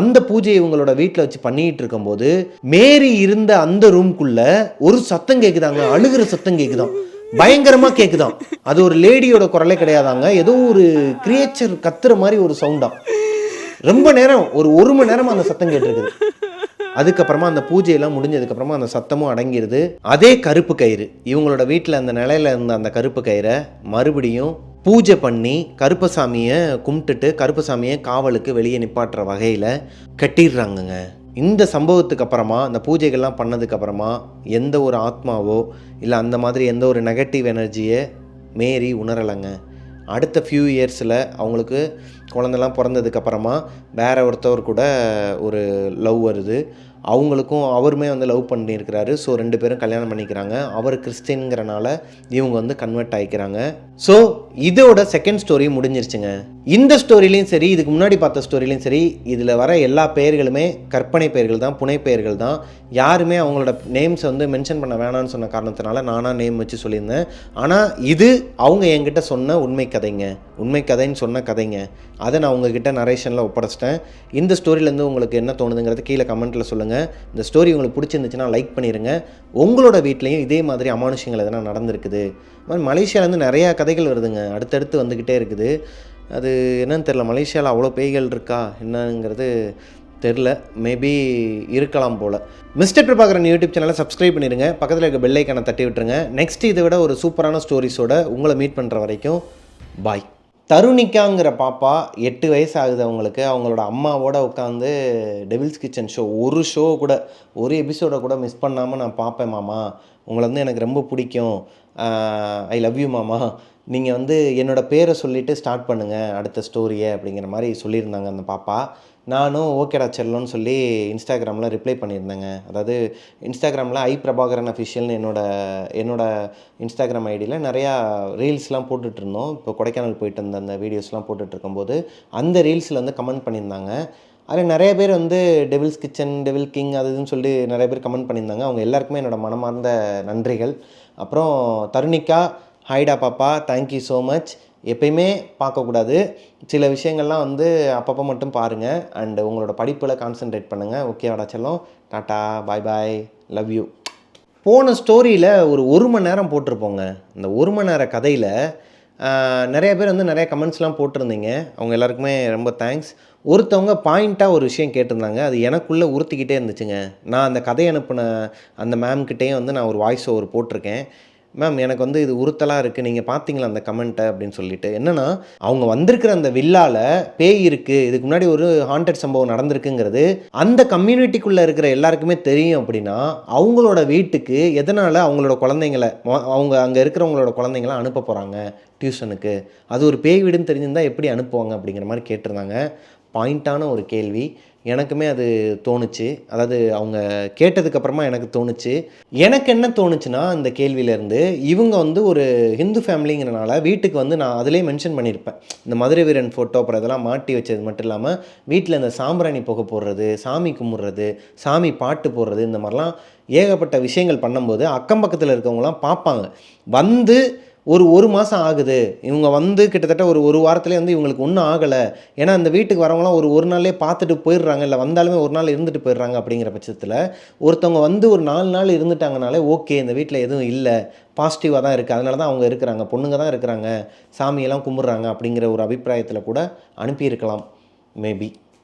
அந்த பூஜையை இவங்களோட வீட்டில் வச்சு பண்ணிகிட்டு இருக்கும்போது மேரி இருந்த அந்த ரூம்குள்ளே ஒரு சத்தம் கேட்குதாங்க, அழுகிற சத்தம் கேட்குதான், பயங்கரமாக கேட்குதான். அது ஒரு லேடியோட குரலே கிடையாதாங்க, ஏதோ ஒரு கிரியேச்சர் கத்துற மாதிரி ஒரு சவுண்டா. ரொம்ப நேரம், ஒரு மணி நேரமாக அந்த சத்தம் கேட்டிருக்குது. அதுக்கப்புறமா அந்த பூஜையெல்லாம் முடிஞ்சதுக்கப்புறமா அந்த சத்தமும் அடங்கிடுது. அதே கருப்பு கயிறு, இவங்களோட வீட்டில் அந்த நிலையில் இருந்த அந்த கருப்பு கயிறை மறுபடியும் பூஜை பண்ணி கருப்பசாமியை கும்பிட்டுட்டு கருப்பசாமியை காவலுக்கு வெளியே நிப்பாட்டுற வகையில் கட்டிடுறாங்கங்க. இந்த சம்பவத்துக்கு அப்புறமா, இந்த பூஜைகள்லாம் பண்ணதுக்கப்புறமா எந்த ஒரு ஆத்மாவோ இல்லை அந்த மாதிரி எந்த ஒரு நெகட்டிவ் எனர்ஜியை மேரி உணரலைங்க. அடுத்த ஃபியூ இயர்ஸில் அவங்களுக்கு குழந்தெல்லாம் பிறந்ததுக்கப்புறமா வேற ஒருத்தவர் கூட ஒரு லவ் வருது. அவங்களுக்கும் அவருமே வந்து லவ் பண்ணியிருக்கிறாரு. ஸோ 2 பேரும் கல்யாணம் பண்ணிக்கிறாங்க. அவர் கிறிஸ்டின்ங்கிறனால இவங்க வந்து கன்வெர்ட் ஆகிக்கிறாங்க. ஸோ இதோட செகண்ட் ஸ்டோரி முடிஞ்சிருச்சுங்க. இந்த ஸ்டோரிலையும் சரி, இதுக்கு முன்னாடி பார்த்த ஸ்டோரிலையும் சரி, இதில் வர எல்லா பெயர்களுமே கற்பனை பெயர்கள் தான், புனை பெயர்கள் தான். யாருமே அவங்களோட நேம்ஸை வந்து மென்ஷன் பண்ண வேணான்னு சொன்ன காரணத்தினால நானாக நேம் வச்சு சொல்லியிருந்தேன். ஆனால் இது அவங்க என்கிட்ட சொன்ன உண்மை கதைங்க, உண்மை கதைன்னு சொன்ன கதைங்க. அதை நான் உங்ககிட்ட நரேஷனில் ஒப்படைச்சிட்டேன். இந்த ஸ்டோரியிலேருந்து உங்களுக்கு என்ன தோணுதுங்கிறது கீழே கமெண்ட்டில் சொல்லுங்கள். இந்த ஸ்டோரி உங்களுக்கு பிடிச்சிருந்துச்சுன்னா லைக் பண்ணிடுங்க. உங்களோட வீட்லேயும் இதே மாதிரி அமானுஷங்கள் எதனா நடந்திருக்குது. மலேசியாவிலேருந்து நிறையா கதைகள் வருதுங்க, அடுத்தடுத்து வந்துக்கிட்டே இருக்குது. அது என்னன்னு தெரில, மலேசியாவில் அவ்வளோ பேய்கள் இருக்கா என்னங்கிறது தெரில, மேபி இருக்கலாம் போல். மிஸ்டர் பிரபாகரன் யூடியூப் சேனலை சப்ஸ்கிரைப் பண்ணிடுங்க, பக்கத்தில் இருக்க பெல் ஐக்கானை தட்டி விட்டுருங்க. நெக்ஸ்ட் இதை விட ஒரு சூப்பரான ஸ்டோரிஸோட உங்களை மீட் பண்ணுற வரைக்கும் பாய். தருணிக்காங்கிற பாப்பா 8 வயசு ஆகுது அவங்களுக்கு. அவங்களோட அம்மாவோட உட்காந்து டெவில்ஸ் கிச்சன் ஷோ ஒரு எபிசோடை கூட மிஸ் பண்ணாமல் நான் பார்ப்பேன் மாமா, உங்களை வந்து எனக்கு ரொம்ப பிடிக்கும், ஐ லவ் யூ மாமா, நீங்கள் வந்து என்னோடய பேரை சொல்லிவிட்டு ஸ்டார்ட் பண்ணுங்கள் அடுத்த ஸ்டோரியை அப்படிங்கிற மாதிரி சொல்லியிருந்தாங்க அந்த பாப்பா. நானும் ஓகேடா செல்லோன்னு சொல்லி இன்ஸ்டாகிராமில் ரிப்ளை பண்ணியிருந்தேங்க. அதாவது இன்ஸ்டாகிராமில் ஐ பிரபாகரன் அஃபிஷியல்னு என்னோட இன்ஸ்டாகிராம் ஐடியில் நிறையா ரீல்ஸ்லாம் போட்டுட்ருந்தோம். இப்போ கொடைக்கானல் போயிட்டு இருந்த அந்த வீடியோஸ்லாம் போட்டுட்ருக்கும்போது அந்த ரீல்ஸில் வந்து கமெண்ட் பண்ணியிருந்தாங்க. அதில் நிறைய பேர் வந்து டெவில்ஸ் கிச்சன், டெவில் கிங் அது இதுன்னு சொல்லி நிறைய பேர் கமெண்ட் பண்ணியிருந்தாங்க. அவங்க எல்லாருக்குமே என்னோடய மனமார்ந்த நன்றிகள். அப்புறம் தருணிக்கா, ஹாய்டா பாப்பா, தேங்க்யூ ஸோ மச். எப்பயுமே பார்க்கக்கூடாது, சில விஷயங்கள்லாம் வந்து அப்பப்போ மட்டும் பாருங்கள். அண்டு உங்களோட படிப்பில் கான்சன்ட்ரேட் பண்ணுங்கள். ஓகேவாடா செல்லம், tata, bye bye, love you. போன ஸ்டோரியில் ஒரு மணி நேரம் போட்டிருப்போங்க. இந்த 1 மணி நேர கதையில் நிறைய பேர் வந்து நிறைய கமெண்ட்ஸ்லாம் போட்டிருந்தீங்க. அவங்க எல்லாருக்குமே ரொம்ப தேங்க்ஸ். ஒருத்தவங்க பாயிண்ட்டாக ஒரு விஷயம் கேட்டிருந்தாங்க, அது எனக்குள்ளே உறுத்திக்கிட்டே இருந்துச்சுங்க. நான் அந்த கதை அனுப்பின அந்த மேம்கிட்டேயும் வந்து நான் ஒரு வாய்ஸ் ஓவர் போட்டிருக்கேன். மேம் எனக்கு வந்து இது உறுத்தலாக இருக்குது, நீங்கள் பார்த்தீங்களா அந்த கமெண்ட்டை அப்படின்னு சொல்லிட்டு. என்னென்னா அவங்க வந்திருக்கிற அந்த வில்லால் பேய் இருக்குது, இதுக்கு முன்னாடி ஒரு ஹாண்டட் சம்பவம் நடந்திருக்குங்கிறது அந்த கம்யூனிட்டிக்குள்ளே இருக்கிற எல்லாருக்குமே தெரியும். அப்படின்னா அவங்களோட வீட்டுக்கு எதனால் அவங்களோட குழந்தைங்கள அவங்க அங்கே இருக்கிறவங்களோட குழந்தைங்கள அனுப்ப போகிறாங்க டியூஷனுக்கு? அது ஒரு பேய் வீடுன்னு தெரிஞ்சிருந்தால் எப்படி அனுப்புவாங்க அப்படிங்கிற மாதிரி கேட்டிருந்தாங்க. பாயிண்ட்டான ஒரு கேள்வி. எனக்குமே அது தோணுச்சு. அதாவது அவங்க கேட்டதுக்கப்புறமா எனக்கு தோணுச்சு. எனக்கு என்ன தோணுச்சுன்னா, அந்த கேள்வியிலேருந்து இவங்க வந்து ஒரு ஹிந்து ஃபேமிலிங்கிறனால வீட்டுக்கு வந்து நான் அதிலேயே மென்ஷன் பண்ணியிருப்பேன். இந்த மதுரை வீரன் ஃபோட்டோ அப்புறம் இதெல்லாம் மாட்டி வச்சது மட்டும் இல்லாமல், வீட்டில் இந்த சாம்பிராணி புகை போடுறது, சாமி கும்பிட்றது, சாமி பாட்டு போடுறது, இந்த மாதிரிலாம் ஏகப்பட்ட விஷயங்கள் பண்ணும்போது அக்கம் பக்கத்தில் இருக்கவங்கலாம் பார்ப்பாங்க. வந்து ஒரு மாதம் ஆகுது, இவங்க வந்து கிட்டத்தட்ட ஒரு வாரத்திலே வந்து இவங்களுக்கு ஒன்றும் ஆகலை, ஏன்னா அந்த வீட்டுக்கு வரவங்களாம் ஒரு நாள்லேயே பார்த்துட்டு போயிடுறாங்க, இல்லை வந்தாலுமே ஒரு நாள் இருந்துட்டு போயிடுறாங்க. அப்படிங்கிற பட்சத்தில் ஒருத்தவங்க வந்து ஒரு 4 நாள் இருந்துட்டாங்கனாலே ஓகே, இந்த வீட்டில் எதுவும் இல்லை, பாசிட்டிவாக தான் இருக்குது, அதனால தான் அவங்க இருக்கிறாங்க, பொண்ணுங்க தான் இருக்கிறாங்க, சாமியெல்லாம் கும்பிட்றாங்க அப்படிங்கிற ஒரு அபிப்பிராயத்தில் கூட அனுப்பியிருக்கலாம் மேபி.